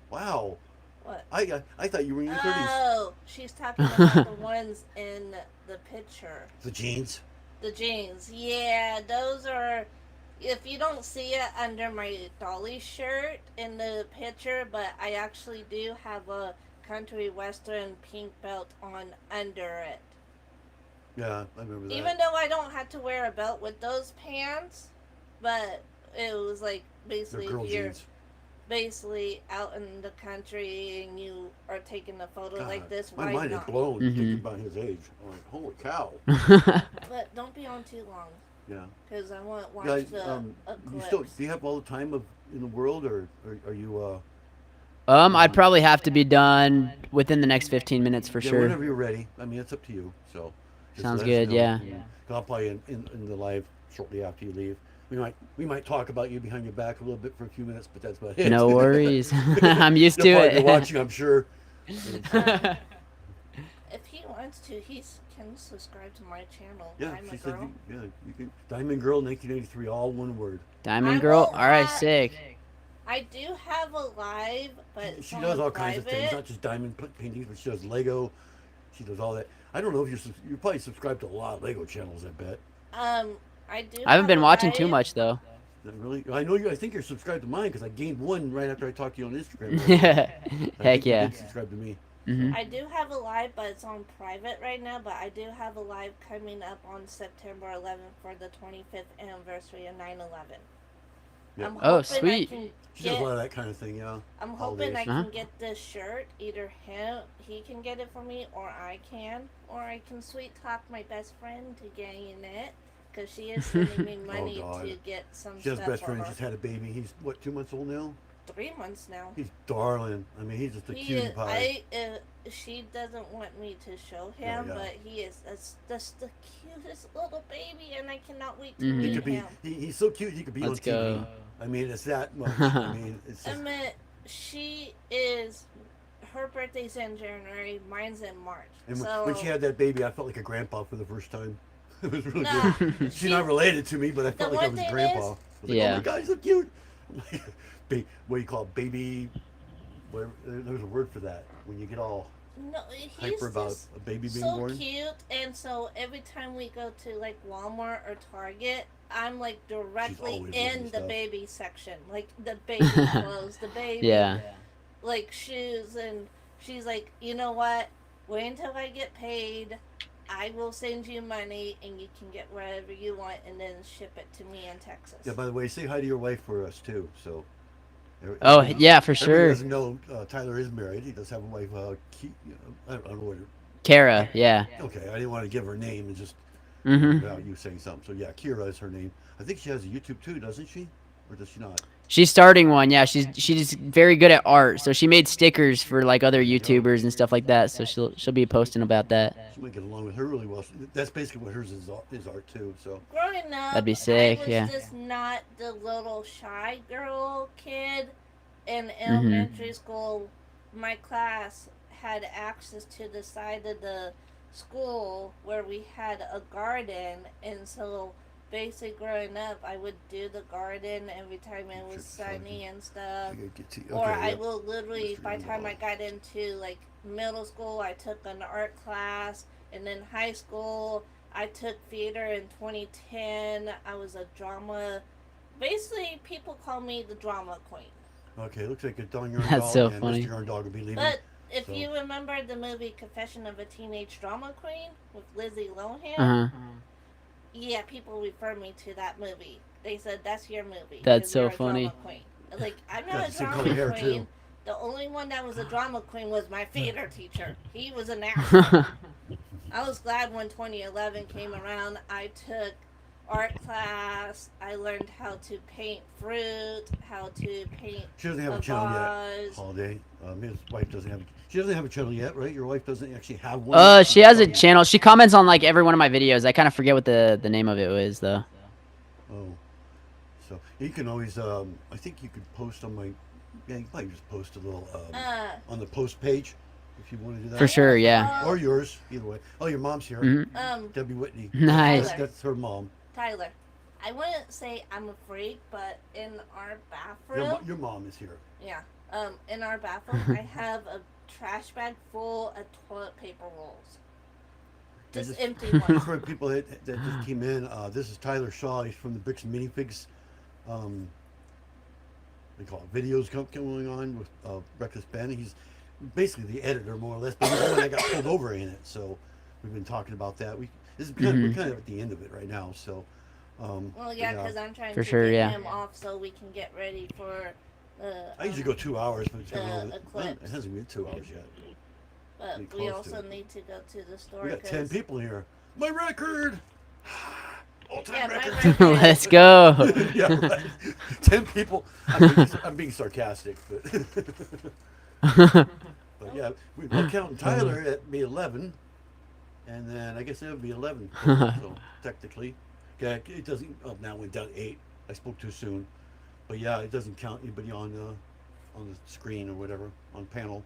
Wow. what? I thought you were in your 30s. Oh, she's talking about the ones in the picture. The jeans. The jeans. Yeah, those are. If you don't see it under my dolly shirt in the picture, but I actually do have a country western pink belt on under it. Yeah, I remember that. Even though I don't have to wear a belt with those pants, but it was like They're basically girl if you're jeans. basically out in the country and you are taking a photo like God, this, my why mind not? is blown Mhm. thinking about his age. I'm like, holy cow. But don't be on too long, Yeah. because I want to watch Guys, the you eclipse. still do you have all the time in the world, or are you? I'd probably have to be done within the next 15 minutes for Yeah, sure. whenever you're ready. I mean, it's up to you. So. just Sounds let us good, know. yeah. 'Cause I'll probably in the live shortly after you leave. We might talk about you behind your back a little bit for a few minutes, but that's about it. No worries. I'm used to You'll probably it. be watching, I'm sure. If he wants to, he can subscribe to my channel. Yeah, I'm she a said. girl. You can. Diamond Girl, 1983, all one word. Diamond I Girl? won't Alright, lie. sick. I do have a live, but it's She on does all kinds of things, private. not just diamond paintings, but she does Lego. She does all that. I don't know if you're probably subscribed to a lot of Lego channels. I bet. I do. I haven't have been a watching too live. much though. Is that really? I know you. I think you're subscribed to mine because I gained one right after I talked to you on Instagram. I Heck think you yeah. did subscribe to me. hmm I do have a live, but it's on private right now. But I do have a live coming up on September 11th for the 25th anniversary of 9/11. Yeah. I'm Oh, hoping sweet. I can She does a get. lot of that kind of thing, yeah. I'm hoping I Holidays. Uh-huh. can get this shirt. Either he can get it for me, or I can, or I can sweet talk my best friend to getting it, because she is sending me money God. to get some She has a stuff best for friend. her. She's had a baby. He's what, 2 months old now? 3 months now. He's darling. I mean, he's just a He cutie is, pie. she doesn't want me to show Oh, him, yeah. but he is just the cutest little baby, and I cannot wait to Mhm. He meet could be. him. He's so cute. He could be Let's on TV. go. I mean, it's that much. I mean, it's I just. mean, she is. Her birthday's in January. Mine's in March. And so when she had that baby, I felt like a grandpa for the first time. It was really Nah, good. She's not related to me, but I felt like I one was thing grandpa. is- I was like, Yeah. oh my god, he's so cute. What do you call it? Baby? Whatever, there's a word for that. When you get all no, he's hyper about just a baby being so born. cute, and so every time we go to like Walmart or Target, I'm like directly always in looking the stuff. baby section, like the baby clothes, the baby Yeah. like shoes, and she's like, you know what? Wait until I get paid. I will send you money, and you can get whatever you want, and then ship it to me in Texas. Yeah, by the way, say hi to your wife for us too. So. Oh, everybody- yeah, for everybody sure. doesn't know Tyler is married. He does have a wife. I don't know what. Kara, yeah. Okay, I didn't want to give her name and just Mhm. without you saying something. So yeah, Kira is her name. I think she has a YouTube too, doesn't she? Or does she not? She's starting one. Yeah, she's very good at art. So she made stickers for like other YouTubers and stuff like that. So she'll be posting about that. She might get along with her really well. That's basically what hers is art too. So Growing up, That'd be sick, I was yeah. just not the little shy girl kid. In Mm-hmm. elementary school, my class had access to the side of the school where we had a garden, and so basically growing up, I would do the garden every time it was sunny and I stuff. gotta get to. Or Okay, I yeah. will literally, Mr. by the time I Randolph. got into like middle school, I took an art class, and then high school, I took theater in 2010. I was a drama. Basically, people call me the drama queen. Okay, looks like a Don Yarn That's Dog so and funny. Mr. Yarn Dog will be leaving. But if So- you remember the movie Confession of a Teenage Drama Queen with Lizzie Lohan, Uh huh. yeah, people refer me to that movie. They said that's your movie. That's 'cause so you're a funny. Drama queen. Like I'm Got not the a same drama color hair, queen. too. The only one that was a drama queen was my theater teacher. He was an actor. I was glad when 2011 came around. I took art class. I learned how to paint fruit, how to paint She doesn't have a a channel yet. vase. Holiday. His wife doesn't have. She doesn't have a channel yet, right? Your wife doesn't actually have one. yet? She has a channel. She comments on like every one of my videos. I kind of forget what the name of it was though. Oh, so you can always. I think you could post on my. Yeah, you can probably just post a little on the post page if you want to do that. For sure, yeah. Or yours, either way. Oh, your mom's here. Mhm. Debbie Whitney. Nice. That's her mom. Tyler, I wouldn't say I'm a freak, but in our Your, bathroom, your mom is here. yeah, in our bathroom, I have a trash bag full of toilet paper rolls. Just just- empty ones. For people that just came in, this is Tyler Shaw. He's from the Bricks and Minifigs. They call it videos going on with Reckless Ben. He's basically the editor, more or less, but he's the one that got pulled over in it. So we've been talking about that. We're kind of at the end of it right now. So Well, yeah, because I'm trying For to sure, get yeah. him off so we can get ready for the. I usually go 2 hours, but it's eclipse. it hasn't been 2 hours yet. But pretty we close also to it. need to go to the store. We got 10 'cause- people here. My record. All-time Yeah, my record. record. Let's go. Yeah, right. 10 people. I'm being sarcastic, but yeah, we're counting Tyler at be 11, and then I guess it would be 11. So technically, yeah, it doesn't. Oh, now it went down to 8. I spoke too soon, but yeah, it doesn't count anybody on the screen or whatever on panel.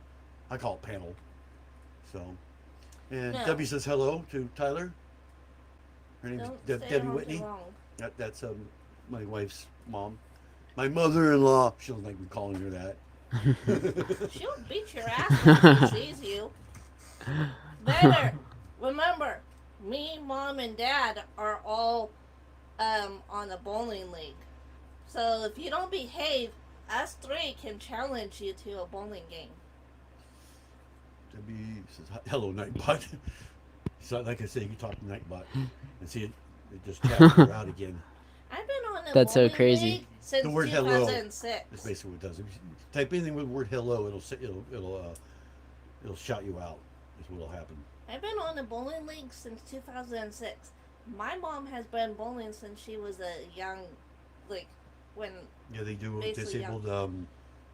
I call it panel. So, and No. Debbie says hello to Tyler. Her name's Don't say Debbie wrong to Whitney. wrong. That's my wife's mom. My mother-in-law. She doesn't like me calling her that. She'll beat your ass when she sees you. Better. Remember, me, mom, and dad are all on a bowling league. So if you don't behave, us three can challenge you to a bowling game. Debbie says, hello, Nightbot. So, like I say, you can talk to Nightbot and see it just chatting her out again. I've been on a That's so bowling crazy. league since The word hello. 2006. That's basically what it does. If you type anything with the word hello, it'll shout you out. Is what'll happen. I've been on a bowling league since 2006. My mom has been bowling since she was a young, like, when Yeah, they do a Basically, yeah. disabled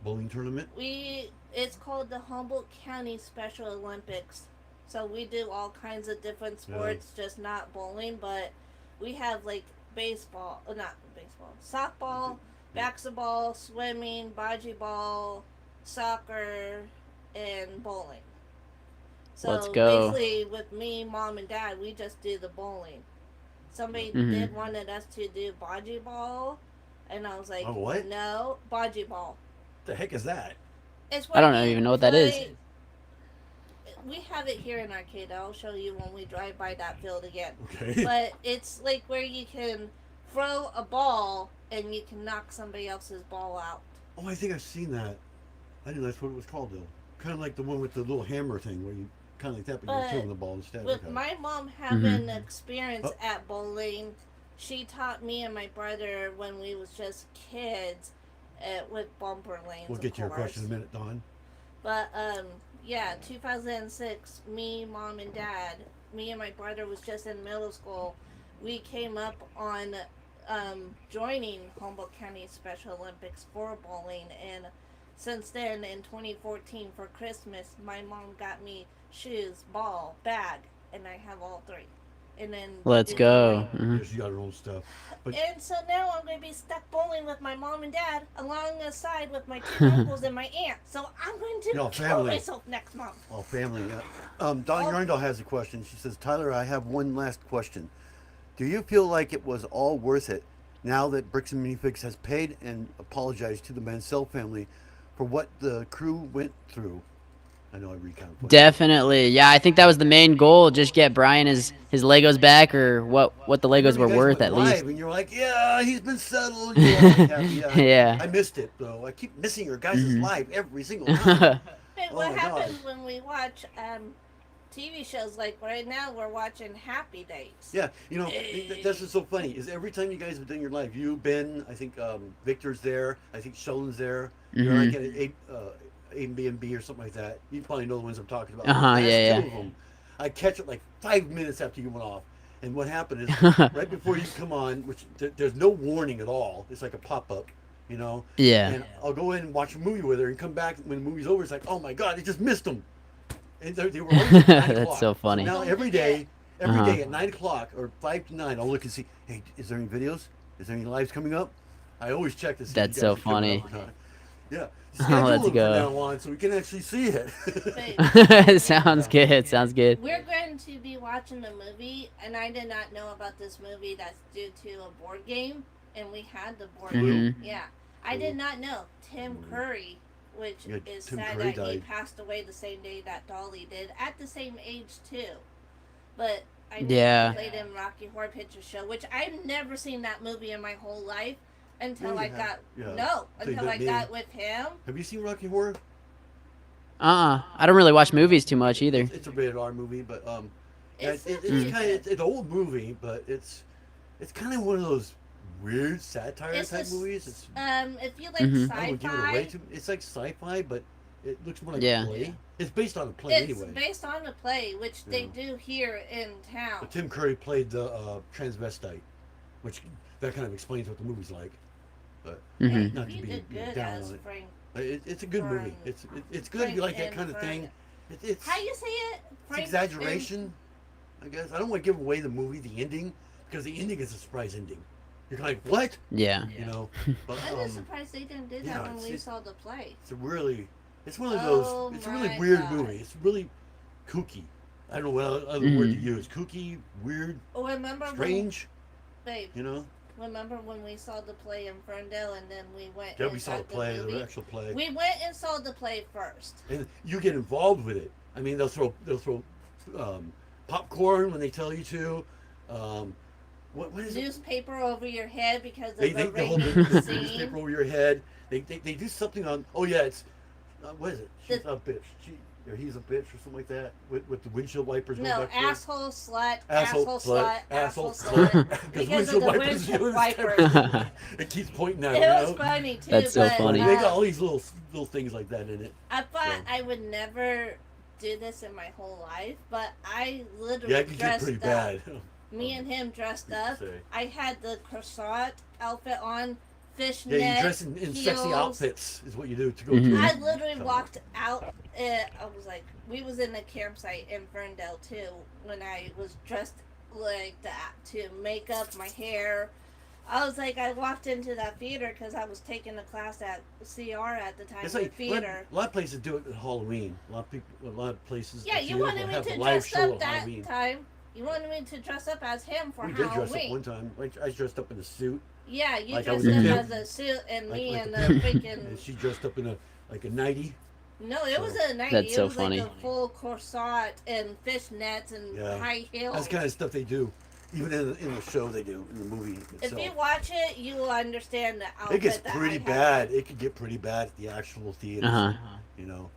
bowling tournament. it's called the Humboldt County Special Olympics. So we do all kinds of different sports, just not bowling, but we have like baseball, not baseball, softball, basketball, swimming, bocce ball, soccer, and bowling. So Let's go. basically, with me, mom, and dad, we just do the bowling. Somebody Mhm. did wanted us to do bocce ball, and I was like, Oh, what? no, bocce ball. What the heck is that? It's I don't where you even know what that is. play- We have it here in Arcade. I'll show you when we drive by that field again. Okay. But it's like where you can throw a ball and you can knock somebody else's ball out. Oh, I think I've seen that. I didn't know that's what it was called though. Kind of like the one with the little hammer thing, where you kind of like that, but you're But throwing the ball instead. With Okay. my mom having Mhm. experience Oh. at bowling, she taught me and my brother when we was just kids with bumper lanes. We'll of get to your course. question in a minute, Don. But yeah, 2006, me, mom, and dad, me and my brother was just in middle school. We came up on joining Humboldt County Special Olympics for bowling, and since then, in 2014 for Christmas, my mom got me shoes, ball, bag, and I have all three. And then Let's in go. 20 Mhm. Yes, you got her own stuff. But And so now I'm going to be stuck bowling with my mom and dad alongside with my two uncles and my aunt. So I'm going to No, kill family. myself next month. all family. Don Yarndall has a question. She says, Tyler, I have one last question. Do you feel like it was all worth it now that Bricks and Minifigs has paid and apologized to the Mansell family for what the crew went through? I know I read kind of funny. Definitely. Yeah, I think that was the main goal. Just get Brian his Legos back, or what the I Legos remember were you guys worth went at live, least. and you're like, yeah, he's been settled. You're all like happy. Yeah. Yeah. I missed it though. I keep missing your guys' Mhm. live every single time. Hey, Oh what my God. happens when we watch TV shows like right now we're watching Happy Days? Yeah, you know, that's what's so funny is every time you guys have done your live, you, Ben, I think Victor's there, I think Sheldon's there. You're Mhm. like at Airbnb or something like that. You probably know the ones I'm talking about. Uh-huh, The last yeah, two yeah. of them, I catch it like 5 minutes after you went off. And what happened is right before you come on, which there's no warning at all. It's like a pop up, you know. Yeah. And I'll go in and watch a movie with her and come back when the movie's over. It's like, oh my god, I just missed them. And they were always at 9 That's o'clock. so funny. Now Don't every forget. day at Uh-huh. 9 o'clock or 5 to 9, I'll look and see, hey, is there any videos? Is there any lives coming up? I always check to see. if That's you so guys are coming funny. up or not. Yeah. Oh, Schedule let's them go. from now on so we can actually see it. Sounds good. Sounds good. We're going to be watching a movie, and I did not know about this movie that's due to a board game, and we had the board Mhm. game. Yeah. I did not know. Tim Curry, which Yeah, is Tim sad Curry that he died. passed away the same day that Dolly did, at the same age, too. But I knew Yeah. he played in Rocky Horror Picture Show, which I've never seen that movie in my whole life until No, I you got, have. Yeah. no, So you until met I me. got with him. Have you seen Rocky Horror? I don't really watch movies too much either. It's a rated R movie, but yeah, It's it's really kind of good. it's an old movie, but it's kind of one of those weird satire It's type a s- movies. It's If you like Mhm. I don't want to give it away sci-fi, too. It's like sci-fi, but it looks more like Yeah. a play. It's based on a play it's anyway. based on a play, which they Yeah. do here in town. But Tim Curry played the transvestite, which that kind of explains what the movie's like. But Mhm. Hey, Not to he be, did you know, good down as on it. Frank. it's a good movie. Fern. It's good if you like that Frank kind of and thing. Fern. It's How you say it? Frank exaggeration, I guess. I don't want to give away the movie, the ending, because the ending is a surprise ending. You're kind of like, what? Yeah. You know? But I'm just surprised they didn't do that yeah, when we it's- saw the play. it's one of Oh those, it's a really my weird God. movie. It's really kooky. I don't know what other word to Mhm. use. Kooky, weird, Oh, remember strange, when, babe? you know? Remember when we saw the play in Ferndale and then we went? Yeah, and we saw the got play, movie? the actual play. We went and saw the play first. And you get involved with it. I mean, they'll throw popcorn when they tell you to. What is it? Newspaper over your head because of They the hold rainy the scene. newspaper over your head. They do something on. Oh yeah, it's what is it? She's The- a bitch. or he's a bitch or something like that with the windshield wipers going No, back there. asshole slut, Asshole slut, asshole asshole slut. slut. Because of the windshield wipers. It keeps pointing at It him. was funny too. That's so but, funny. They got all these little things like that in it. I thought So. I would never do this in my whole life, but I literally Yeah, it can get dressed pretty up. bad. Me and him dressed up. Say. I had the croissant outfit on, fishnet. Yeah, you dress in sexy heels. outfits is what you do to go Mhm. to. I literally walked out. I was like, we was in the campsite in Ferndale too when I was dressed like that to make up my hair. I was like, I walked into that theater because I was taking a class at CR at the time. It's with like theater. a lot of places do it at Halloween. A lot of places. Yeah, at you theater wanted will me have to a live dress show up at that Halloween. time. You wanted me to dress up as him for We did Halloween. dress up one time. I dressed up in a suit. Yeah, you Like I dressed was up a as pimp. a suit and me like and a the pimp. freaking. And she dressed up in a nightie. No, it was a night. That's it so was funny. like a full corset and fishnets and Yeah. high heels. That's the kind of stuff they do. Even in the show they do, in the movie If itself. you watch it, you will understand the outfit It gets that pretty I had. bad. It could get pretty bad at the actual theaters. Uh-huh. You know.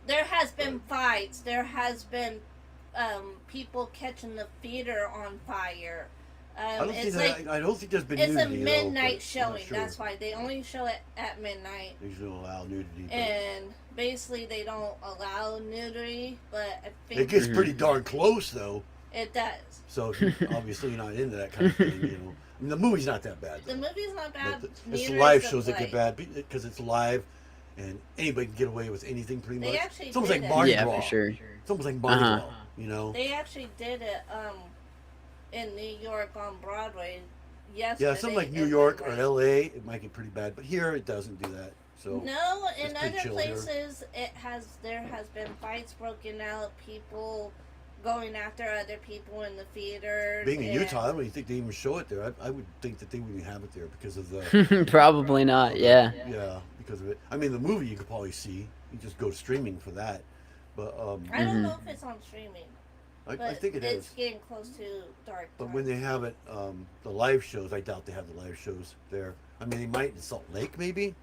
There has been fights. There has been people catching the theater on fire. I don't think it's that, like I don't think there's been it's a nudity, though, midnight but I'm not showing. sure. That's why they only show it at midnight. They usually don't allow nudity. But And basically, they don't allow nudity, but I it think gets Mhm. pretty darn close though. it does. So if you- obviously you're not into that kind of thing, you know. I mean, the movie's not that bad. The Though. movie's not bad. But it's the neither live is shows the that get play. bad because it's live, and anybody can get away with anything pretty They much. actually It's almost did like it. Mardi Yeah, Gras. for sure. It's almost like Mardi Uh-huh. Gras, you know. They actually did it in New York on Broadway yesterday. Yeah, something like New and York then, or L.A. It might get pretty bad, but here it doesn't do that. So No, in it's pretty other chill here. places there has been fights broken out, people going after other people in the theater. being in Utah, I don't even think they even show it there. I would think that they wouldn't have it there because of the Probably not. Yeah. yeah, because of it. I mean, the movie you could probably see. You just go streaming for that. But I don't Mhm. know if it's on streaming, I but think it it's is. getting close to dark. But time. when they have it, the live shows, I doubt they have the live shows there. I mean, they might in Salt Lake maybe,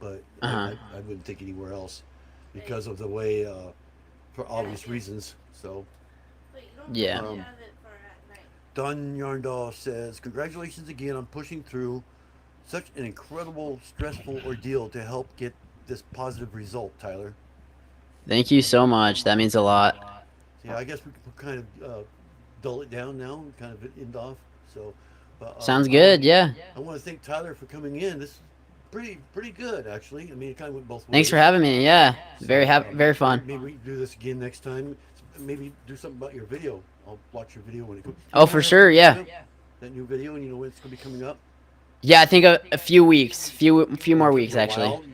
but Uh-huh. I wouldn't think anywhere else because of the way, for obvious reasons. So, But you don't Yeah. have to Um, have it for at night. Don Yarndahl says, "Congratulations again on pushing through such an incredible, stressful ordeal to help get this positive result, Tyler." Thank you so much. That means a lot. Yeah, I guess we can kind of dull it down now and kind of end off. So, but, Sounds good. Yeah. I want to thank Tyler for coming in. This is pretty good actually. I mean, it kind of went both ways. Thanks for having me. Yeah. Very So, happy. Very fun. Maybe we can do this again next time. Maybe do something about your video. I'll watch your video when it comes. Oh, for sure. Yeah. That new video, and you know when it's gonna be coming up. Yeah. I think a few weeks. Few more weeks For a actually. while.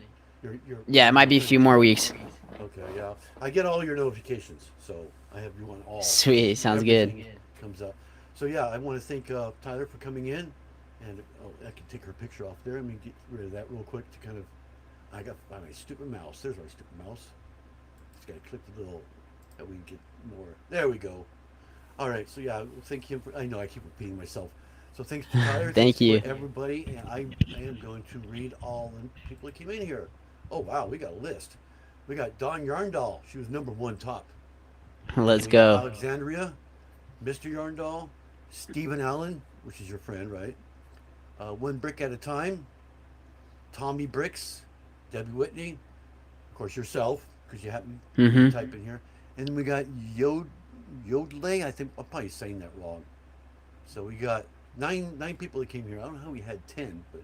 You're- Yeah. It might be a few more weeks. Okay, yeah. I get all your notifications, so I have you on all. Sweet. Sounds good. Everything comes up. So yeah, I want to thank Tyler for coming in, and I can take her picture off there. Let me get rid of that real quick to kind of. I got my stupid mouse. There's my stupid mouse. Just gotta click the little that we can get more. There we go. All right. So yeah, thank him for. I know I keep repeating myself. So thanks to Tyler. Thank thanks you. for everybody, and I am going to read all the people that came in here. Oh wow, we got a list. We got Dawn Yarndahl. She was #1 top. Let's We got go. Alexandria, Mr. Yarndahl, Stephen Allen, which is your friend, right? One Brick at a Time, Tommy Bricks, Debbie Whitney, of course yourself, because you happen to Mhm. type in here. And then we got Yodley. I think I'm probably saying that wrong. So we got nine people that came here. I don't know how we had 10, but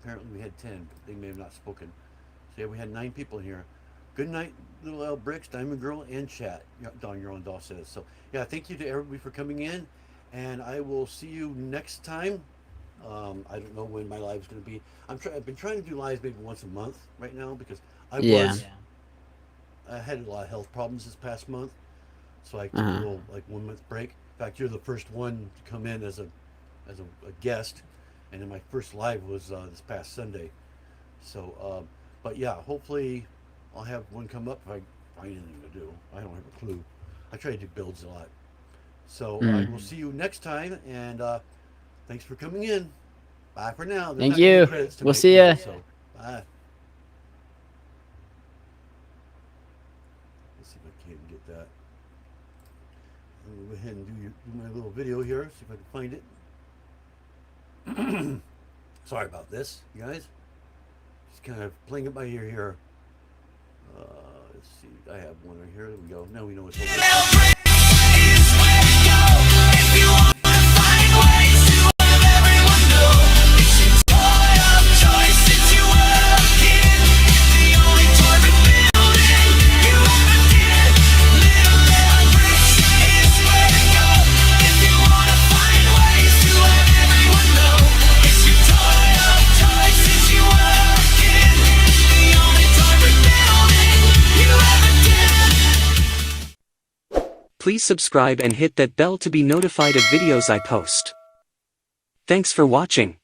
apparently we had 10. But they may have not spoken. So yeah, we had 9 people here. Good night, Little L Bricks, Diamond Girl, and chat. Don Yarndahl says. So yeah, thank you to everybody for coming in, and I will see you next time. I don't know when my live's going to be. I've been trying to do lives maybe once a month right now because I had a lot of health problems this past month, so I took a little like 1 month break. In fact, you're the first one to come in as a guest, and then my first live was this past Sunday. So, but yeah, hopefully I'll have one come up if I find anything to do. I don't have a clue. I try to do builds a lot. So I will see you next time, and thanks for coming in. Bye for now. There's Thank not gonna be you. credits We'll tonight see ya. either, So, bye. go ahead and do my little video here, see if I can find it. Sorry about this, you guys. Just kind of playing it by ear here. Let's see, I have one right here. There we go. Now we know it's over. Please subscribe and hit that bell to be notified of videos I post. Thanks for watching.